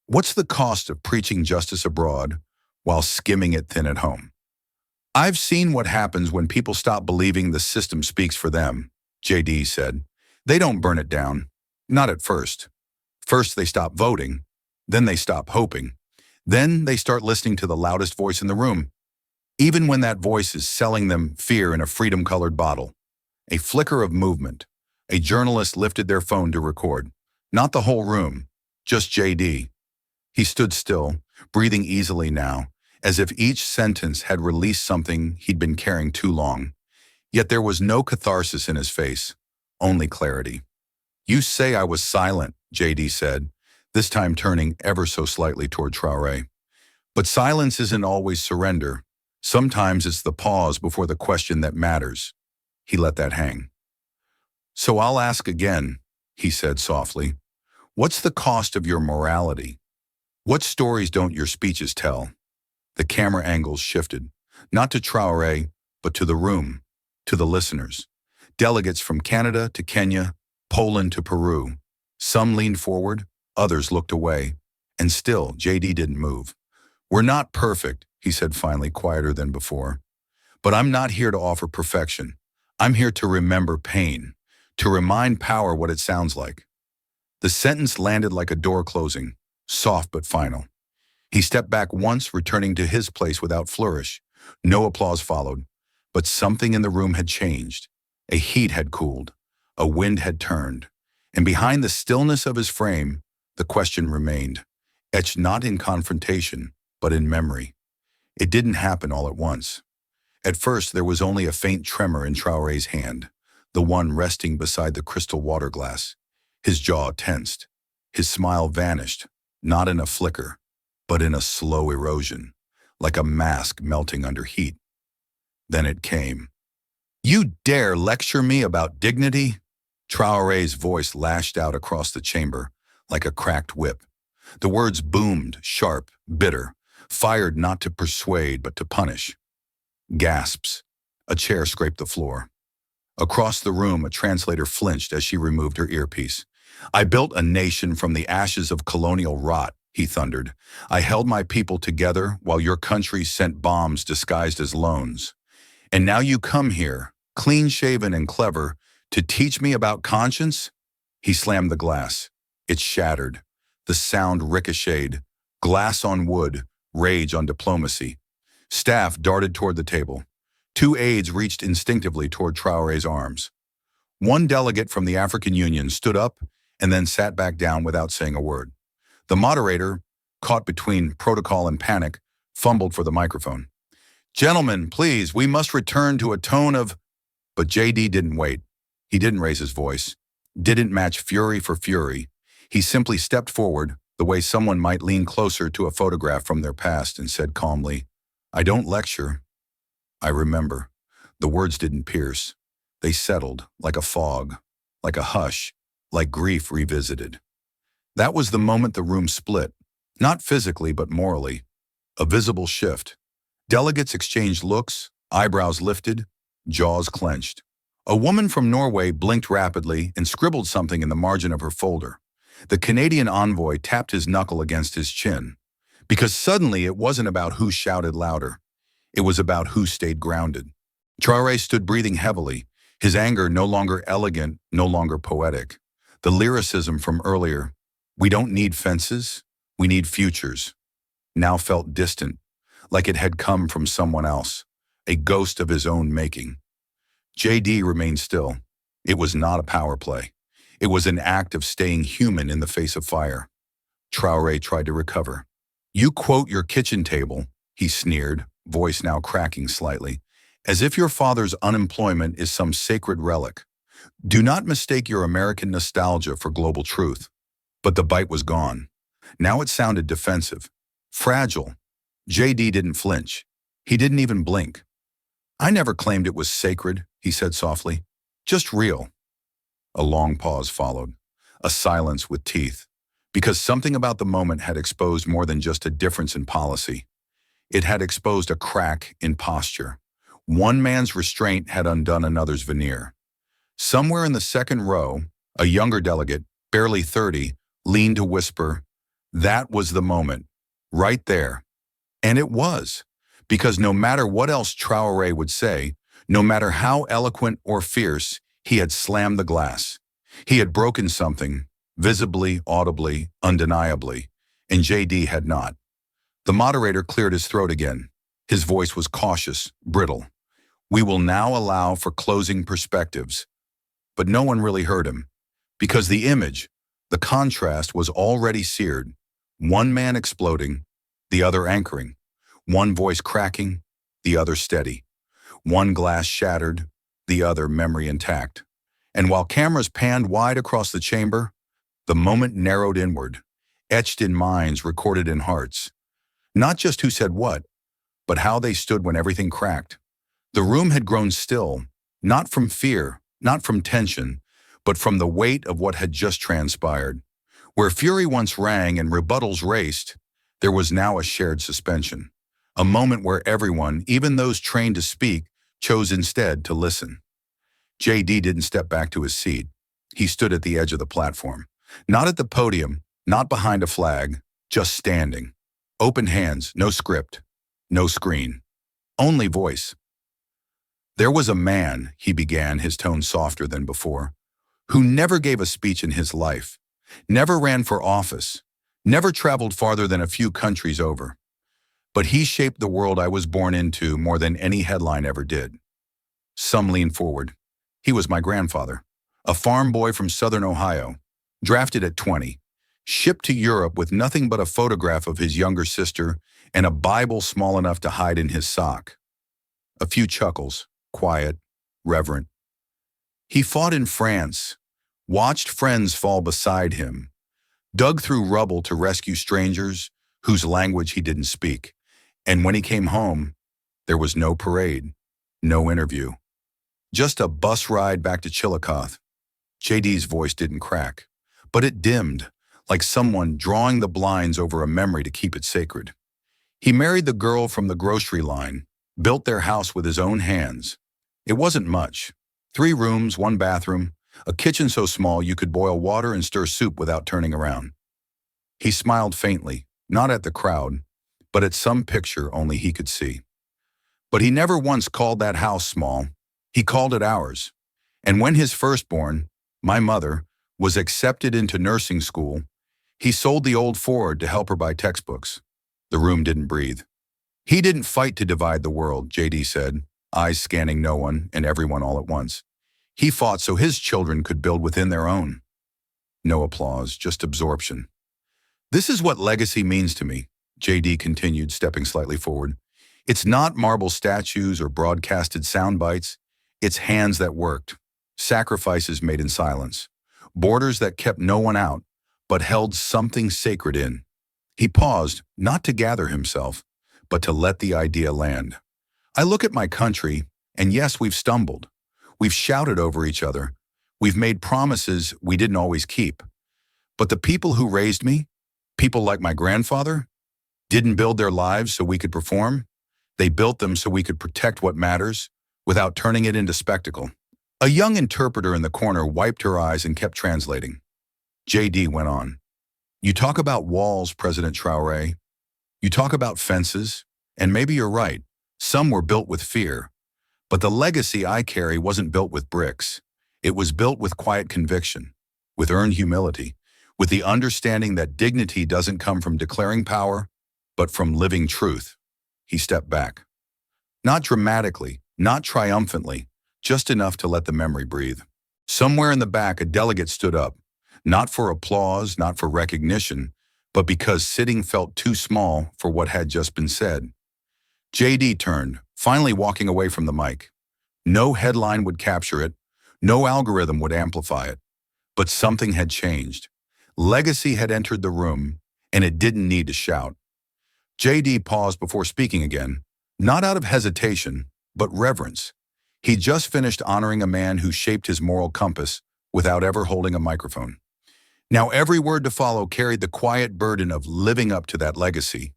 What's the cost of preaching justice abroad while skimming it thin at home? "I've seen what happens when people stop believing the system speaks for them," JD said. "They don't burn it down. Not at first. First they stop voting. Then they stop hoping. Then they start listening to the loudest voice in the room. even when that voice is selling them fear in a freedom-colored bottle. A flicker of movement. A journalist lifted their phone to record. Not the whole room, just JD. He stood still, breathing easily now, as if each sentence had released something he'd been carrying too long. Yet there was no catharsis in his face, only clarity. "You say I was silent," JD said, this time turning ever so slightly toward Traoré. "But silence isn't always surrender. Sometimes it's the pause before the question that matters." He let that hang. "So I'll ask again," he said softly. "What's the cost of your morality? What stories don't your speeches tell?" The camera angles shifted, not to Traoré, but to the room, to the listeners. Delegates from Canada to Kenya, Poland to Peru. Some leaned forward, others looked away, and still JD didn't move. "We're not perfect," he said finally, quieter than before. "But I'm not here to offer perfection. I'm here to remember pain, to remind power what it sounds like." The sentence landed like a door closing, soft but final. He stepped back once, returning to his place without flourish. No applause followed, but something in the room had changed. A heat had cooled, a wind had turned, and behind the stillness of his frame, the question remained, etched not in confrontation, but in memory. It didn't happen all at once. At first, there was only a faint tremor in Traoré's hand, the one resting beside the crystal water glass. His jaw tensed. His smile vanished, not in a flicker, but in a slow erosion, like a mask melting under heat. Then it came. "You dare lecture me about dignity?" Traoré's voice lashed out across the chamber like a cracked whip. The words boomed, sharp, bitter, fired not to persuade but to punish. Gasps. A chair scraped the floor. Across the room, a translator flinched as she removed her earpiece. "I built a nation from the ashes of colonial rot," he thundered. "I held my people together while your country sent bombs disguised as loans. And now you come here, clean-shaven and clever, to teach me about conscience?" He slammed the glass. It shattered. The sound ricocheted. Glass on wood, rage on diplomacy. Staff darted toward the table. Two aides reached instinctively toward Traoré's arms. One delegate from the African Union stood up and then sat back down without saying a word. The moderator, caught between protocol and panic, fumbled for the microphone. "Gentlemen, please, we must return to a tone of—" But JD didn't wait. He didn't raise his voice, didn't match fury for fury. He simply stepped forward, the way someone might lean closer to a photograph from their past, and said calmly, "I don't lecture. I remember." The words didn't pierce. They settled, like a fog, like a hush, like grief revisited. That was the moment the room split, not physically but morally. A visible shift. Delegates exchanged looks, eyebrows lifted, jaws clenched. A woman from Norway blinked rapidly and scribbled something in the margin of her folder. The Canadian envoy tapped his knuckle against his chin. Because suddenly it wasn't about who shouted louder. It was about who stayed grounded. Traoré stood breathing heavily, his anger no longer elegant, no longer poetic. The lyricism from earlier, "We don't need fences, we need futures," now felt distant, like it had come from someone else, a ghost of his own making. JD remained still. It was not a power play. It was an act of staying human in the face of fire. Traoré tried to recover. "You quote your kitchen table," he sneered, voice now cracking slightly, "as if your father's unemployment is some sacred relic. Do not mistake your American nostalgia for global truth." But the bite was gone. Now it sounded defensive, fragile. JD didn't flinch. He didn't even blink. "I never claimed it was sacred," he said softly. "Just real." A long pause followed, a silence with teeth, because something about the moment had exposed more than just a difference in policy. It had exposed a crack in posture. One man's restraint had undone another's veneer. Somewhere in the second row, a younger delegate, barely 30, leaned to whisper, "That was the moment, right there." And it was, because no matter what else Traoré would say, no matter how eloquent or fierce, he had slammed the glass. He had broken something, visibly, audibly, undeniably, and JD had not. The moderator cleared his throat again. His voice was cautious, brittle. We will now allow for closing perspectives. But no one really heard him, because the image, the contrast was already seared. One man exploding, the other anchoring. One voice cracking, the other steady. One glass shattered, the other memory intact. And while cameras panned wide across the chamber, the moment narrowed inward, etched in minds, recorded in hearts. Not just who said what, but how they stood when everything cracked. The room had grown still, not from fear, not from tension, but from the weight of what had just transpired. Where fury once rang and rebuttals raced, there was now a shared suspension. A moment where everyone, even those trained to speak, chose instead to listen. JD didn't step back to his seat. He stood at the edge of the platform. Not at the podium, not behind a flag, just standing. Open hands, no script, no screen. Only voice. There was a man, he began, his tone softer than before, who never gave a speech in his life, never ran for office, never traveled farther than a few countries over. But he shaped the world I was born into more than any headline ever did. Some leaned forward. He was my grandfather, a farm boy from southern Ohio, drafted at 20, shipped to Europe with nothing but a photograph of his younger sister and a Bible small enough to hide in his sock. A few chuckles, quiet, reverent. He fought in France, watched friends fall beside him, dug through rubble to rescue strangers whose language he didn't speak. And when he came home, there was no parade, no interview. Just a bus ride back to Chillicothe. JD's voice didn't crack, but it dimmed, like someone drawing the blinds over a memory to keep it sacred. He married the girl from the grocery line, built their house with his own hands. It wasn't much. 3 rooms, 1 bathroom, a kitchen so small you could boil water and stir soup without turning around. He smiled faintly, not at the crowd, but at some picture only he could see. But he never once called that house small. He called it ours. And when his firstborn, my mother, was accepted into nursing school, he sold the old Ford to help her buy textbooks. The room didn't breathe. He didn't fight to divide the world, JD said, eyes scanning no one and everyone all at once. He fought so his children could build within their own. No applause, just absorption. This is what legacy means to me, JD continued, stepping slightly forward. It's not marble statues or broadcasted sound bites. It's hands that worked, sacrifices made in silence, borders that kept no one out, but held something sacred in. He paused, not to gather himself, but to let the idea land. I look at my country, and yes, we've stumbled. We've shouted over each other. We've made promises we didn't always keep. But the people who raised me, people like my grandfather, didn't build their lives so we could perform. They built them so we could protect what matters without turning it into spectacle. A young interpreter in the corner wiped her eyes and kept translating. JD went on. You talk about walls, President Traoré. You talk about fences, and maybe you're right. Some were built with fear. But the legacy I carry wasn't built with bricks. It was built with quiet conviction, with earned humility, with the understanding that dignity doesn't come from declaring power, but from living truth. He stepped back. Not dramatically, not triumphantly, just enough to let the memory breathe. Somewhere in the back, a delegate stood up, not for applause, not for recognition, but because sitting felt too small for what had just been said. JD turned, finally walking away from the mic. No headline would capture it, no algorithm would amplify it, but something had changed. Legacy had entered the room, and it didn't need to shout. JD paused before speaking again, not out of hesitation, but reverence. He'd just finished honoring a man who shaped his moral compass without ever holding a microphone. Now every word to follow carried the quiet burden of living up to that legacy.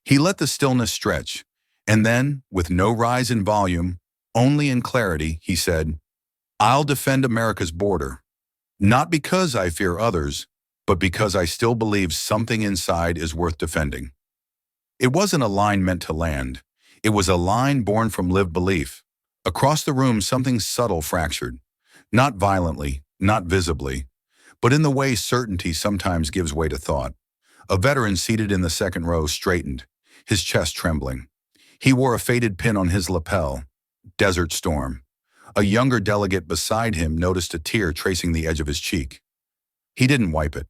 He let the stillness stretch, and then, with no rise in volume, only in clarity, he said, I'll defend America's border, not because I fear others, but because I still believe something inside is worth defending. It wasn't a line meant to land. It was a line born from lived belief. Across the room, something subtle fractured. Not violently, not visibly, but in the way certainty sometimes gives way to thought. A veteran seated in the second row straightened, his chest trembling. He wore a faded pin on his lapel. Desert Storm. A younger delegate beside him noticed a tear tracing the edge of his cheek. He didn't wipe it.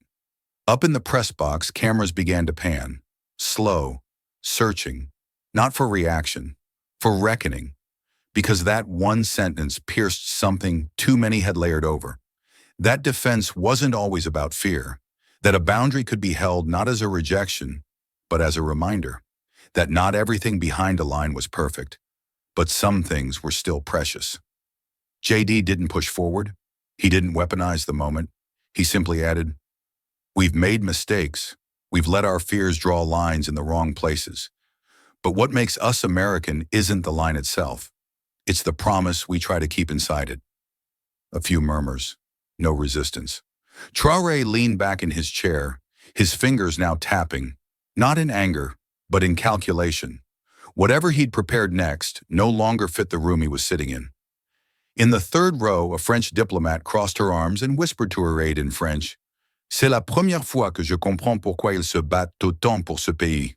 Up in the press box, cameras began to pan. Slow, searching, not for reaction, for reckoning, because that one sentence pierced something too many had layered over. That defense wasn't always about fear, that a boundary could be held not as a rejection, but as a reminder, that not everything behind a line was perfect, but some things were still precious. JD didn't push forward. He didn't weaponize the moment. He simply added, "We've made mistakes. We've let our fears draw lines in the wrong places. But what makes us American isn't the line itself. It's the promise we try to keep inside it." A few murmurs. No resistance. Traoré leaned back in his chair, his fingers now tapping, not in anger, but in calculation. Whatever he'd prepared next no longer fit the room he was sitting in. In the third row, a French diplomat crossed her arms and whispered to her aide in French, "C'est la première fois que je comprends pourquoi ils se battent autant pour ce pays."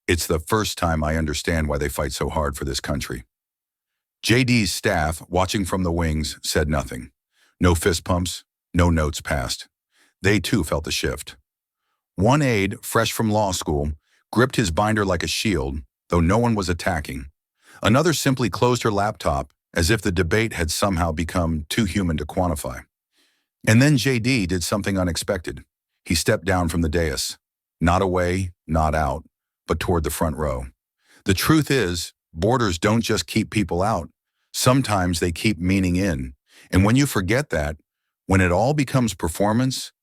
It's the first time I understand why they fight so hard for this country. JD's staff, watching from the wings, said nothing. No fist pumps, no notes passed. They too felt the shift. One aide, fresh from law school, gripped his binder like a shield, though no one was attacking. Another simply closed her laptop, as if the debate had somehow become too human to quantify. And then JD did something unexpected. He stepped down from the dais. Not away, not out, but toward the front row. The truth is, borders don't just keep people out. Sometimes they keep meaning in. And when you forget that, when it all becomes performance,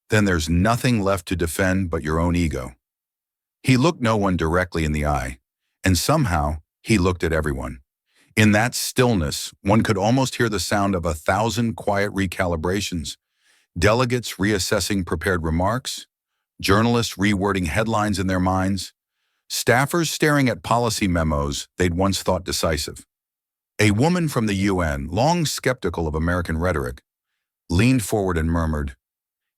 then there's nothing left to defend but your own ego. He looked no one directly in the eye, and somehow he looked at everyone. In that stillness, one could almost hear the sound of 1,000 quiet recalibrations, delegates reassessing prepared remarks, journalists rewording headlines in their minds, staffers staring at policy memos they'd once thought decisive. A woman from the UN, long skeptical of American rhetoric, leaned forward and murmured,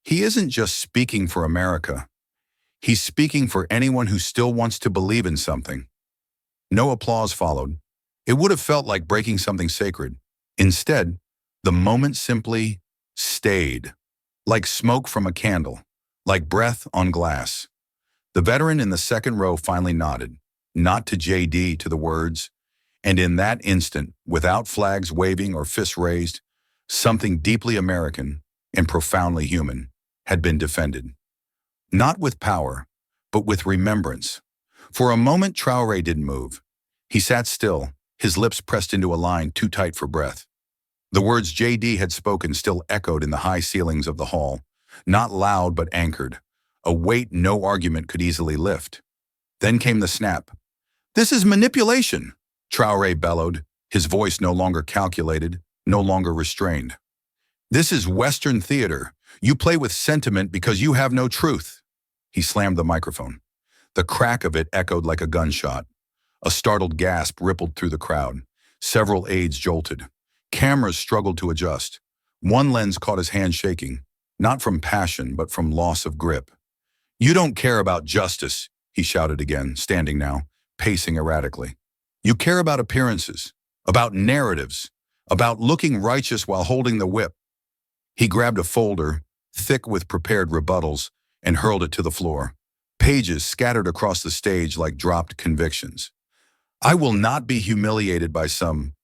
"He isn't just speaking for America. He's speaking for anyone who still wants to believe in something." No applause followed. It would have felt like breaking something sacred. Instead, the moment simply stayed, like smoke from a candle, like breath on glass. The veteran in the second row finally nodded, not to JD, to the words, and in that instant, without flags waving or fists raised, something deeply American and profoundly human had been defended. Not with power, but with remembrance. For a moment, Traoré didn't move. He sat still, his lips pressed into a line too tight for breath. The words JD had spoken still echoed in the high ceilings of the hall, not loud but anchored, a weight no argument could easily lift. Then came the snap. "This is manipulation," Traoré bellowed, his voice no longer calculated, no longer restrained. "This is Western theater. You play with sentiment because you have no truth." He slammed the microphone. The crack of it echoed like a gunshot. A startled gasp rippled through the crowd. Several aides jolted. Cameras struggled to adjust. One lens caught his hand shaking, not from passion, but from loss of grip. "You don't care about justice," he shouted again, standing now, pacing erratically. "You care about appearances, about narratives, about looking righteous while holding the whip." He grabbed a folder, thick with prepared rebuttals, and hurled it to the floor. Pages scattered across the stage like dropped convictions. "I will not be humiliated by some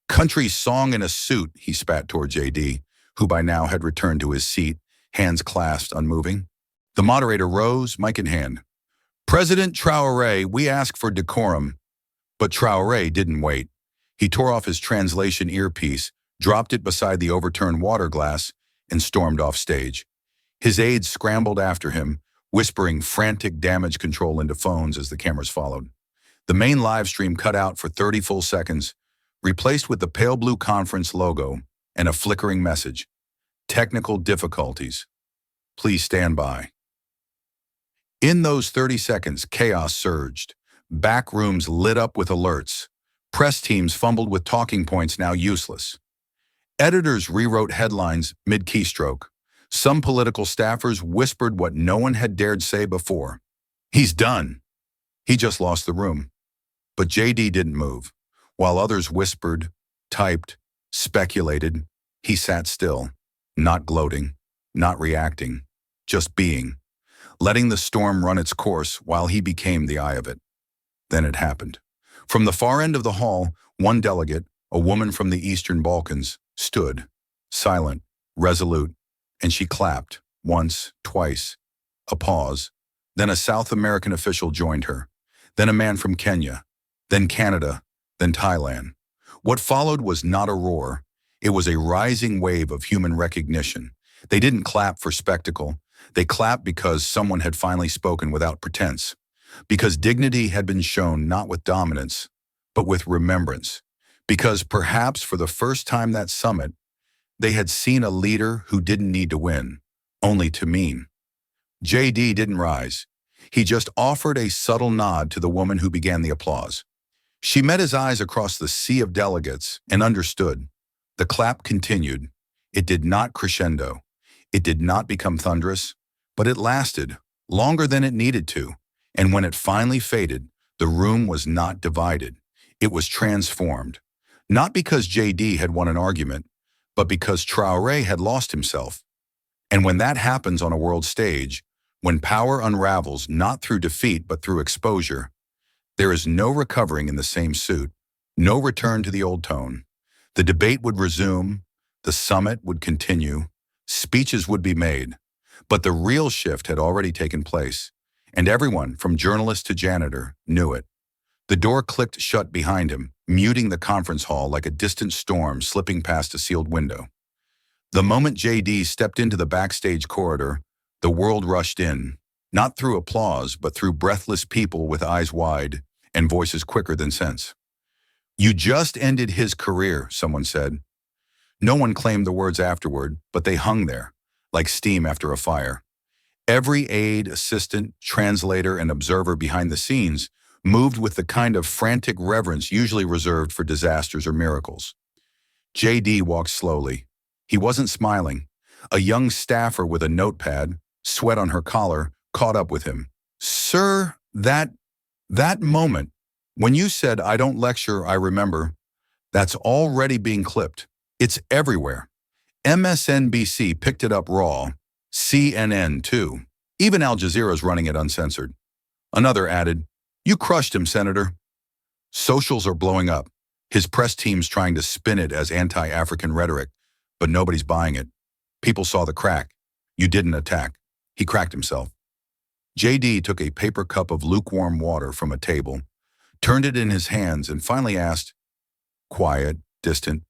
country song in a suit," he spat toward JD, who by now had returned to his seat, hands clasped, unmoving. The moderator rose, mic in hand. "President Traoré, we ask for decorum." But Traoré didn't wait. He tore off his translation earpiece, dropped it beside the overturned water glass, and stormed off stage. His aides scrambled after him, whispering frantic damage control into phones as the cameras followed. The main live stream cut out for 30 full seconds, replaced with the pale blue conference logo and a flickering message. "Technical difficulties. Please stand by." In those 30 seconds, chaos surged. Back rooms lit up with alerts. Press teams fumbled with talking points now useless. Editors rewrote headlines mid-keystroke. Some political staffers whispered what no one had dared say before. "He's done." He just lost the room. But JD didn't move. While others whispered, typed, speculated, he sat still, not gloating, not reacting, just being, letting the storm run its course while he became the eye of it. Then it happened. From the far end of the hall, one delegate, a woman from the Eastern Balkans, stood, silent, resolute, and she clapped, once, twice. A pause. Then a South American official joined her. Then a man from Kenya. Then Canada. Then Thailand. What followed was not a roar. It was a rising wave of human recognition. They didn't clap for spectacle. They clapped because someone had finally spoken without pretense. Because dignity had been shown not with dominance, but with remembrance. Because perhaps for the first time that summit, they had seen a leader who didn't need to win, only to mean. JD didn't rise. He just offered a subtle nod to the woman who began the applause. She met his eyes across the sea of delegates and understood. The clap continued. It did not crescendo. It did not become thunderous, but it lasted longer than it needed to. And when it finally faded, the room was not divided. It was transformed. Not because JD had won an argument, but because Traoré had lost himself. And when that happens on a world stage, when power unravels not through defeat but through exposure, there is no recovering in the same suit, no return to the old tone. The debate would resume, the summit would continue, speeches would be made, but the real shift had already taken place, and everyone, from journalist to janitor, knew it. The door clicked shut behind him, muting the conference hall like a distant storm slipping past a sealed window. The moment JD stepped into the backstage corridor, the world rushed in, not through applause, but through breathless people with eyes wide and voices quicker than sense. "You just ended his career," someone said. No one claimed the words afterward, but they hung there, like steam after a fire. Every aide, assistant, translator, and observer behind the scenes moved with the kind of frantic reverence usually reserved for disasters or miracles. JD walked slowly. He wasn't smiling. A young staffer with a notepad, sweat on her collar, caught up with him. "Sir, that moment, when you said, 'I don't lecture, I remember,' that's already being clipped. It's everywhere. MSNBC picked it up raw. CNN, too. Even Al Jazeera's running it uncensored." Another added, "You crushed him, Senator." Socials are blowing up. His press team's trying to spin it as anti-African rhetoric, but nobody's buying it. People saw the crack. You didn't attack. He cracked himself. JD took a paper cup of lukewarm water from a table, turned it in his hands, and finally asked, quiet, distant,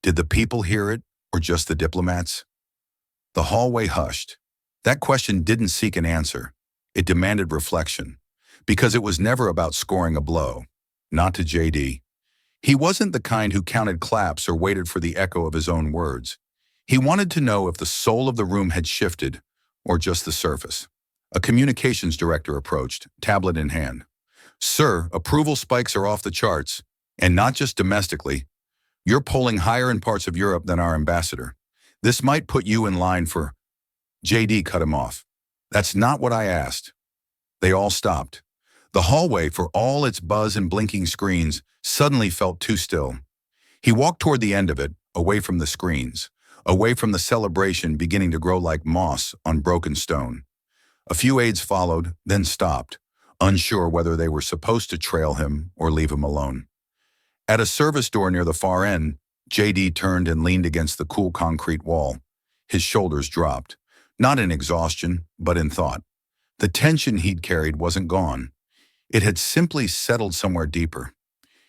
"Did the people hear it, or just the diplomats?" The hallway hushed. That question didn't seek an answer. It demanded reflection, because it was never about scoring a blow. Not to JD. He wasn't the kind who counted claps or waited for the echo of his own words. He wanted to know if the soul of the room had shifted, or just the surface. A communications director approached, tablet in hand. "Sir, approval spikes are off the charts, and not just domestically. You're polling higher in parts of Europe than our ambassador. This might put you in line for—" JD cut him off. "That's not what I asked." They all stopped. The hallway, for all its buzz and blinking screens, suddenly felt too still. He walked toward the end of it, away from the screens, away from the celebration beginning to grow like moss on broken stone. A few aides followed, then stopped, unsure whether they were supposed to trail him or leave him alone. At a service door near the far end, JD turned and leaned against the cool concrete wall. His shoulders dropped, not in exhaustion, but in thought. The tension he'd carried wasn't gone. It had simply settled somewhere deeper.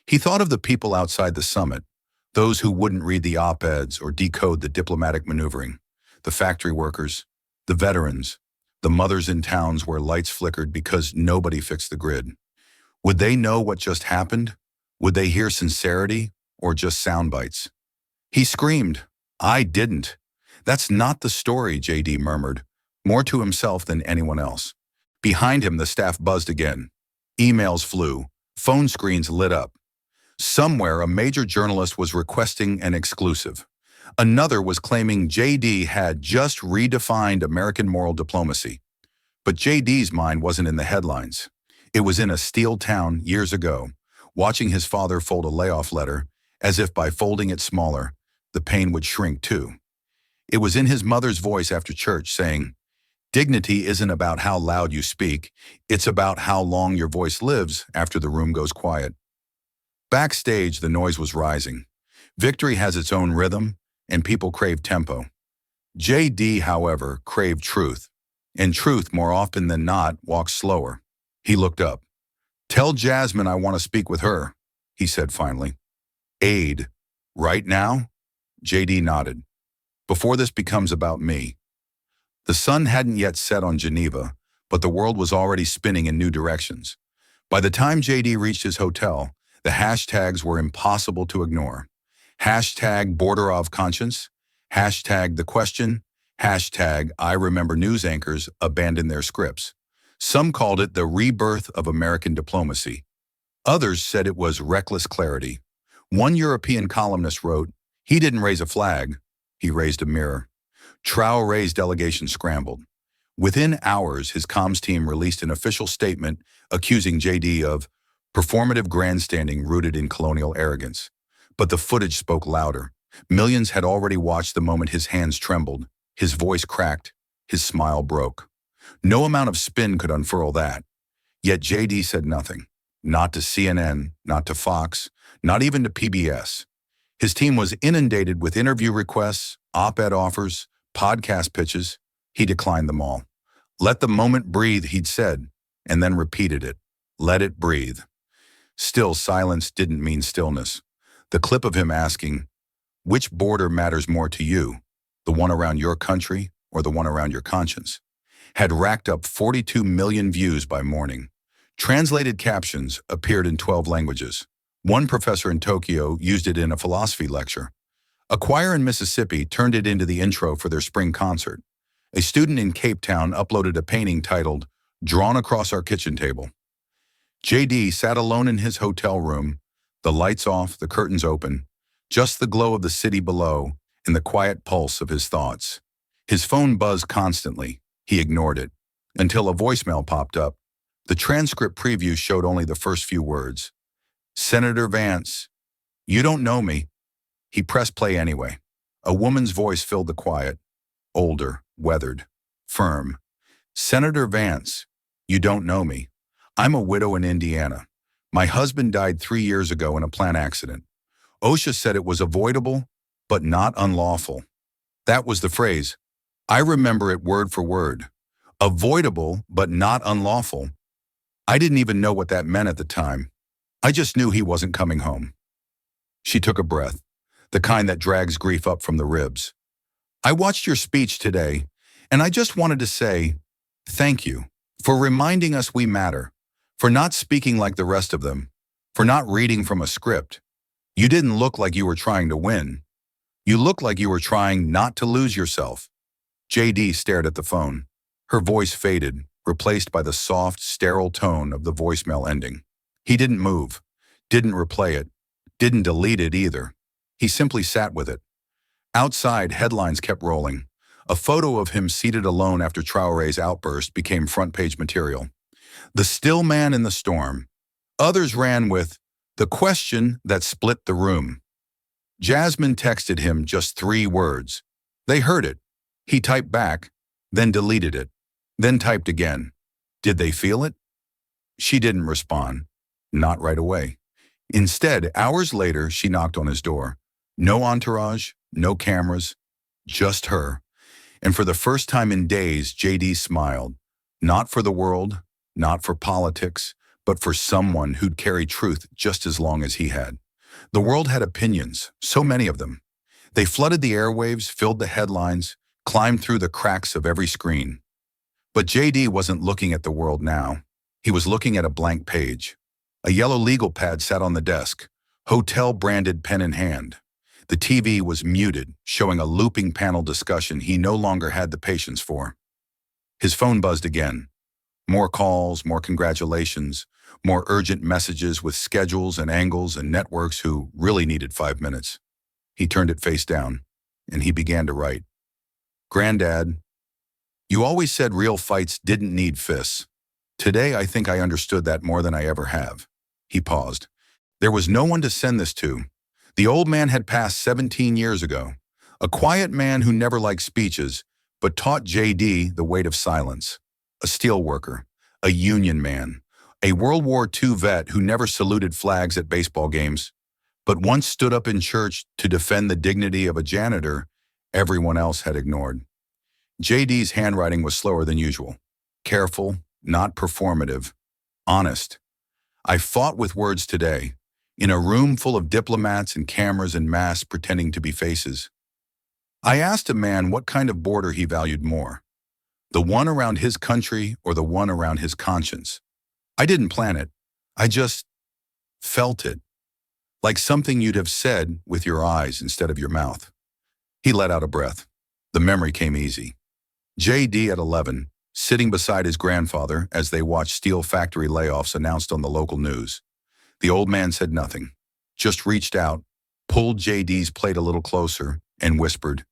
He thought of the people outside the summit, those who wouldn't read the op-eds or decode the diplomatic maneuvering, the factory workers, the veterans, the mothers in towns where lights flickered because nobody fixed the grid. Would they know what just happened? Would they hear sincerity or just sound bites? He screamed, "I didn't." "That's not the story," JD murmured, more to himself than anyone else. Behind him, the staff buzzed again. Emails flew. Phone screens lit up. Somewhere, a major journalist was requesting an exclusive. Another was claiming JD had just redefined American moral diplomacy. But JD's mind wasn't in the headlines. It was in a steel town years ago, watching his father fold a layoff letter, as if by folding it smaller, the pain would shrink too. It was in his mother's voice after church saying, "Dignity isn't about how loud you speak, it's about how long your voice lives after the room goes quiet." Backstage, the noise was rising. Victory has its own rhythm, and people crave tempo. JD, however, craved truth, and truth, more often than not, walks slower. He looked up. "Tell Jasmine I want to speak with her," he said finally. "Aid. Right now?" JD nodded. "Before this becomes about me." The sun hadn't yet set on Geneva, but the world was already spinning in new directions. By the time JD reached his hotel, the hashtags were impossible to ignore. Hashtag border of conscience, hashtag the question, hashtag I remember news anchors abandoned their scripts. Some called it the rebirth of American diplomacy. Others said it was reckless clarity. One European columnist wrote, "He didn't raise a flag, he raised a mirror." Traoré's delegation scrambled. Within hours, his comms team released an official statement accusing JD of performative grandstanding rooted in colonial arrogance. But the footage spoke louder. Millions had already watched the moment his hands trembled, his voice cracked, his smile broke. No amount of spin could unfurl that. Yet JD said nothing. Not to CNN, not to Fox, not even to PBS. His team was inundated with interview requests, op-ed offers, podcast pitches. He declined them all. "Let the moment breathe," he'd said, and then repeated it. Let it breathe. Still, silence didn't mean stillness. The clip of him asking, "Which border matters more to you, the one around your country or the one around your conscience?" had racked up 42 million views by morning. Translated captions appeared in 12 languages. One professor in Tokyo used it in a philosophy lecture. A choir in Mississippi turned it into the intro for their spring concert. A student in Cape Town uploaded a painting titled, "Drawn Across Our Kitchen Table." JD sat alone in his hotel room, the lights off, the curtains open, just the glow of the city below and the quiet pulse of his thoughts. His phone buzzed constantly. He ignored it, until a voicemail popped up. The transcript preview showed only the first few words. "Senator Vance, you don't know me." He pressed play anyway. A woman's voice filled the quiet, older, weathered, firm. "Senator Vance, you don't know me. I'm a widow in Indiana. My husband died 3 years ago in a plant accident. OSHA said it was avoidable, but not unlawful." That was the phrase. I remember it word for word. Avoidable, but not unlawful. I didn't even know what that meant at the time. I just knew he wasn't coming home. She took a breath, the kind that drags grief up from the ribs. "I watched your speech today, and I just wanted to say thank you for reminding us we matter, for not speaking like the rest of them, for not reading from a script. You didn't look like you were trying to win. You looked like you were trying not to lose yourself." JD stared at the phone. Her voice faded, replaced by the soft, sterile tone of the voicemail ending. He didn't move, didn't replay it, didn't delete it either. He simply sat with it. Outside, headlines kept rolling. A photo of him seated alone after Traoré's outburst became front-page material. "The still man in the storm." Others ran with, "The question that split the room." Jasmine texted him just 3 words. They heard it. He typed back, then deleted it, then typed again. Did they feel it? She didn't respond. Not right away. Instead, hours later, she knocked on his door. No entourage, no cameras, just her. And for the first time in days, JD smiled. Not for the world, not for politics, but for someone who'd carry truth just as long as he had. The world had opinions, so many of them. They flooded the airwaves, filled the headlines, climbed through the cracks of every screen. But JD wasn't looking at the world now. He was looking at a blank page. A yellow legal pad sat on the desk, hotel-branded pen in hand. The TV was muted, showing a looping panel discussion he no longer had the patience for. His phone buzzed again. More calls, more congratulations, more urgent messages with schedules and angles and networks who really needed 5 minutes. He turned it face down, and he began to write. "Granddad, you always said real fights didn't need fists. Today I think I understood that more than I ever have." He paused. There was no one to send this to. The old man had passed 17 years ago. A quiet man who never liked speeches, but taught JD the weight of silence. A steelworker, a union man, a World War II vet who never saluted flags at baseball games, but once stood up in church to defend the dignity of a janitor everyone else had ignored. JD's handwriting was slower than usual. Careful, not performative, honest. I fought with words today, in a room full of diplomats and cameras and masks pretending to be faces. I asked a man what kind of border he valued more, the one around his country or the one around his conscience. I didn't plan it. I just felt it, like something you'd have said with your eyes instead of your mouth. He let out a breath. The memory came easy. JD at 11, sitting beside his grandfather as they watched steel factory layoffs announced on the local news. The old man said nothing, just reached out, pulled JD's plate a little closer, and whispered,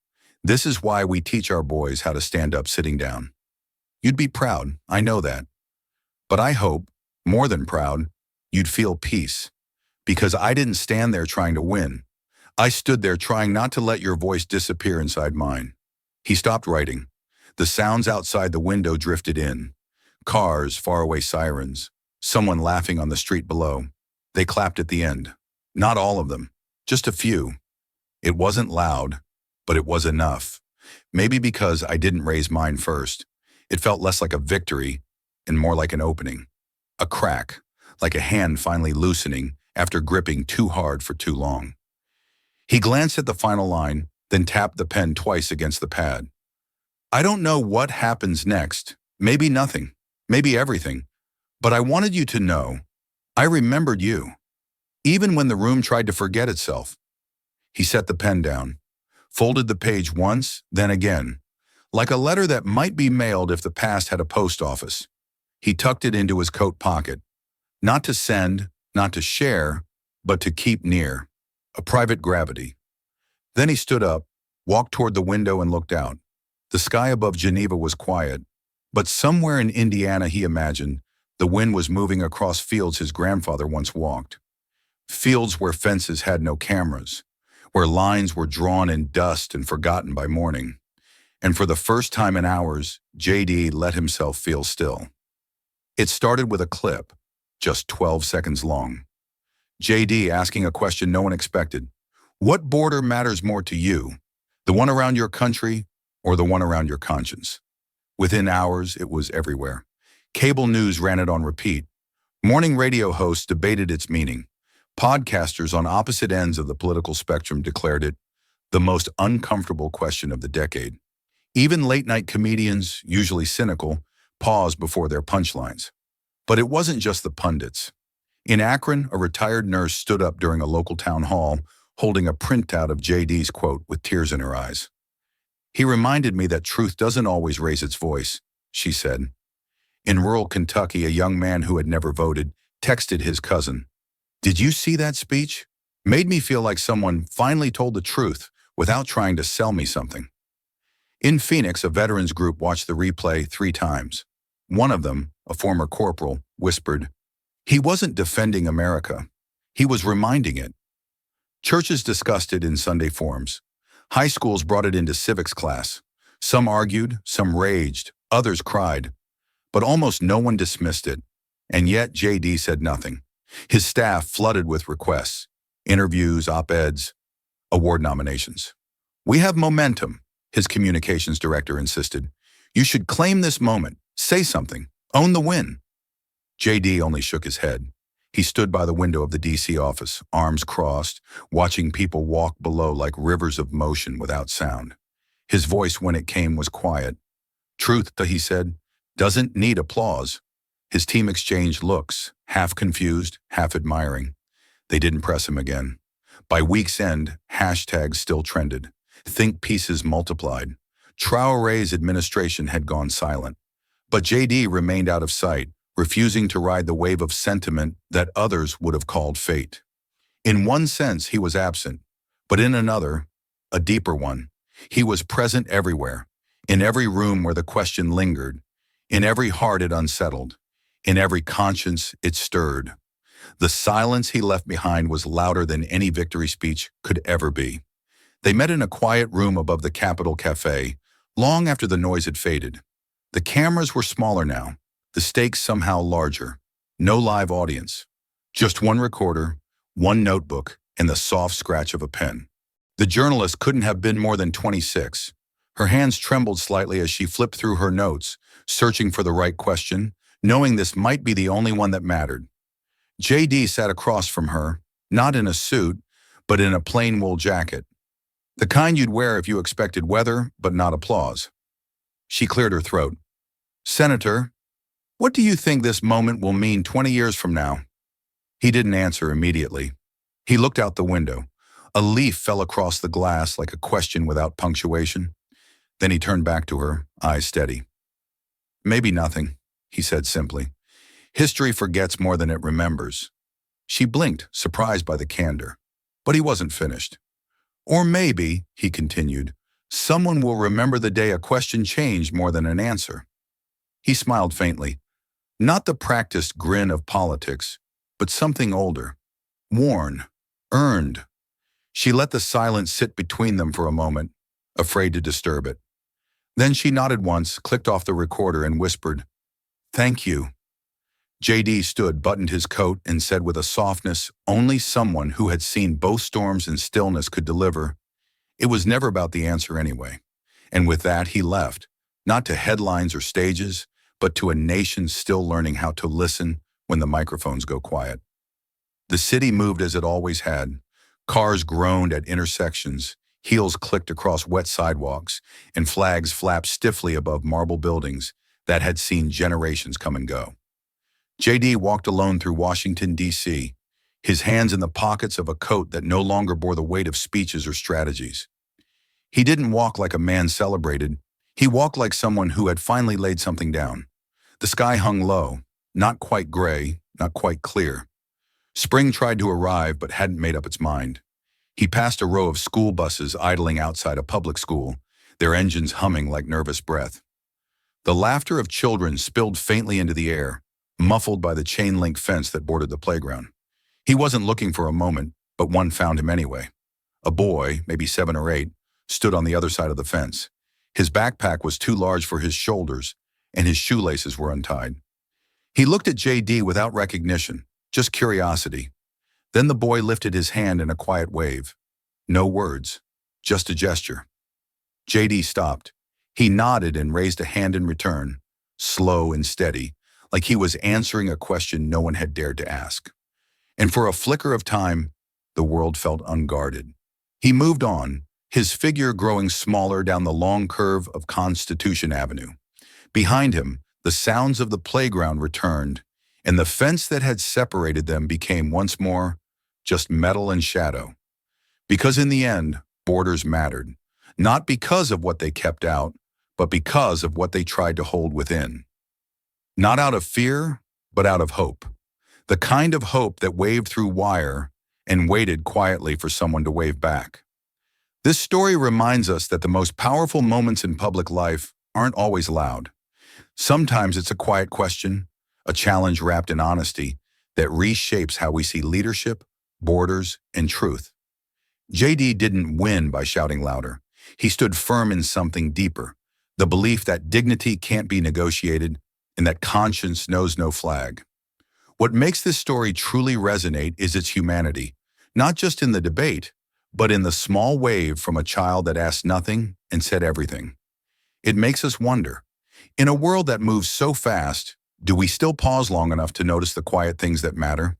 "This is why we teach our boys how to stand up sitting down. You'd be proud, I know that. But I hope, more than proud, you'd feel peace. Because I didn't stand there trying to win. I stood there trying not to let your voice disappear inside mine." He stopped writing. The sounds outside the window drifted in. Cars, faraway sirens, someone laughing on the street below. They clapped at the end. Not all of them, just a few. It wasn't loud, but it was enough. Maybe because I didn't raise mine first. It felt less like a victory and more like an opening. A crack, like a hand finally loosening after gripping too hard for too long. He glanced at the final line, then tapped the pen twice against the pad. "I don't know what happens next. Maybe nothing. Maybe everything. But I wanted you to know. I remembered you. Even when the room tried to forget itself." He set the pen down, folded the page once, then again, like a letter that might be mailed if the past had a post office. He tucked it into his coat pocket. Not to send, not to share, but to keep near. A private gravity. Then he stood up, walked toward the window and looked out. The sky above Geneva was quiet, but somewhere in Indiana, he imagined, the wind was moving across fields his grandfather once walked. Fields where fences had no cameras, where lines were drawn in dust and forgotten by morning. And for the first time in hours, JD let himself feel still. It started with a clip, just 12 seconds long. JD asking a question no one expected. What border matters more to you? The one around your country or the one around your conscience? Within hours, it was everywhere. Cable news ran it on repeat. Morning radio hosts debated its meaning. Podcasters on opposite ends of the political spectrum declared it the most uncomfortable question of the decade. Even late-night comedians, usually cynical, paused before their punchlines. But it wasn't just the pundits. In Akron, a retired nurse stood up during a local town hall, holding a printout of JD's quote with tears in her eyes. "He reminded me that truth doesn't always raise its voice," she said. In rural Kentucky, a young man who had never voted texted his cousin, "Did you see that speech? Made me feel like someone finally told the truth without trying to sell me something." In Phoenix, a veterans group watched the replay 3 times. One of them, a former corporal, whispered, "He wasn't defending America. He was reminding it." Churches discussed it in Sunday forums. High schools brought it into civics class. Some argued, some raged, others cried. But almost no one dismissed it. And yet JD said nothing. His staff flooded with requests, interviews, op-eds, award nominations. "We have momentum," his communications director insisted. "You should claim this moment, say something, own the win." JD only shook his head. He stood by the window of the DC office, arms crossed, watching people walk below like rivers of motion without sound. His voice, when it came, was quiet. "Truth," he said, "doesn't need applause." His team exchanged looks, half confused, half admiring. They didn't press him again. By week's end, hashtags still trended. Think pieces multiplied. Traoré's administration had gone silent. But JD remained out of sight, refusing to ride the wave of sentiment that others would have called fate. In one sense, he was absent, but in another, a deeper one, he was present everywhere, in every room where the question lingered, in every heart it unsettled, in every conscience it stirred. The silence he left behind was louder than any victory speech could ever be. They met in a quiet room above the Capitol Cafe, long after the noise had faded. The cameras were smaller now, the stakes somehow larger. No live audience. Just one recorder, one notebook, and the soft scratch of a pen. The journalist couldn't have been more than 26. Her hands trembled slightly as she flipped through her notes, searching for the right question, knowing this might be the only one that mattered. JD sat across from her, not in a suit, but in a plain wool jacket. The kind you'd wear if you expected weather, but not applause. She cleared her throat. "Senator, what do you think this moment will mean 20 years from now?" He didn't answer immediately. He looked out the window. A leaf fell across the glass like a question without punctuation. Then he turned back to her, eyes steady. "Maybe nothing," he said simply. "History forgets more than it remembers." She blinked, surprised by the candor. But he wasn't finished. "Or maybe," he continued, "someone will remember the day a question changed more than an answer." He smiled faintly. Not the practiced grin of politics, but something older. Worn. Earned. She let the silence sit between them for a moment, afraid to disturb it. Then she nodded once, clicked off the recorder, and whispered, "Thank you." JD stood, buttoned his coat, and said with a softness only someone who had seen both storms and stillness could deliver, "It was never about the answer anyway." And with that, he left, not to headlines or stages, but to a nation still learning how to listen when the microphones go quiet. The city moved as it always had. Cars groaned at intersections, heels clicked across wet sidewalks, and flags flapped stiffly above marble buildings that had seen generations come and go. JD walked alone through Washington, D.C., his hands in the pockets of a coat that no longer bore the weight of speeches or strategies. He didn't walk like a man celebrated. He walked like someone who had finally laid something down. The sky hung low, not quite gray, not quite clear. Spring tried to arrive but hadn't made up its mind. He passed a row of school buses idling outside a public school, their engines humming like nervous breath. The laughter of children spilled faintly into the air, muffled by the chain-link fence that bordered the playground. He wasn't looking for a moment, but one found him anyway. A boy, maybe 7 or 8, stood on the other side of the fence. His backpack was too large for his shoulders, and his shoelaces were untied. He looked at JD without recognition, just curiosity. Then the boy lifted his hand in a quiet wave. No words, just a gesture. JD stopped. He nodded and raised a hand in return, slow and steady, like he was answering a question no one had dared to ask. And for a flicker of time, the world felt unguarded. He moved on, his figure growing smaller down the long curve of Constitution Avenue. Behind him, the sounds of the playground returned, and the fence that had separated them became once more just metal and shadow. Because in the end, borders mattered, not because of what they kept out, but because of what they tried to hold within. Not out of fear, but out of hope. The kind of hope that waved through wire and waited quietly for someone to wave back. This story reminds us that the most powerful moments in public life aren't always loud. Sometimes it's a quiet question, a challenge wrapped in honesty, that reshapes how we see leadership, borders, and truth. JD didn't win by shouting louder. He stood firm in something deeper, the belief that dignity can't be negotiated and that conscience knows no flag. What makes this story truly resonate is its humanity, not just in the debate, but in the small wave from a child that asked nothing and said everything. It makes us wonder, in a world that moves so fast, do we still pause long enough to notice the quiet things that matter?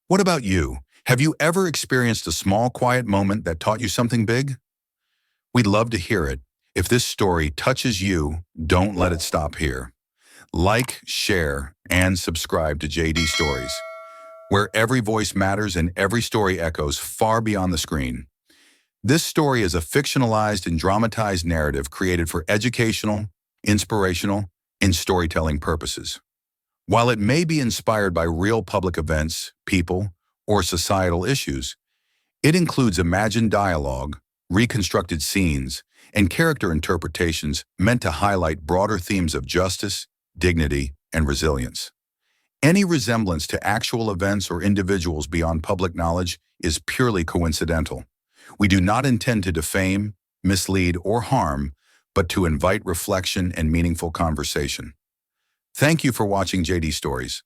What about you? Have you ever experienced a small, quiet moment that taught you something big? We'd love to hear it. If this story touches you, don't let it stop here. Like, share, and subscribe to JD Stories, where every voice matters and every story echoes far beyond the screen. This story is a fictionalized and dramatized narrative created for educational, inspirational, and storytelling purposes. While it may be inspired by real public events, people, or societal issues, it includes imagined dialogue, reconstructed scenes, and character interpretations meant to highlight broader themes of justice, dignity, and resilience. Any resemblance to actual events or individuals beyond public knowledge is purely coincidental. We do not intend to defame, mislead, or harm, but to invite reflection and meaningful conversation. Thank you for watching JD Stories.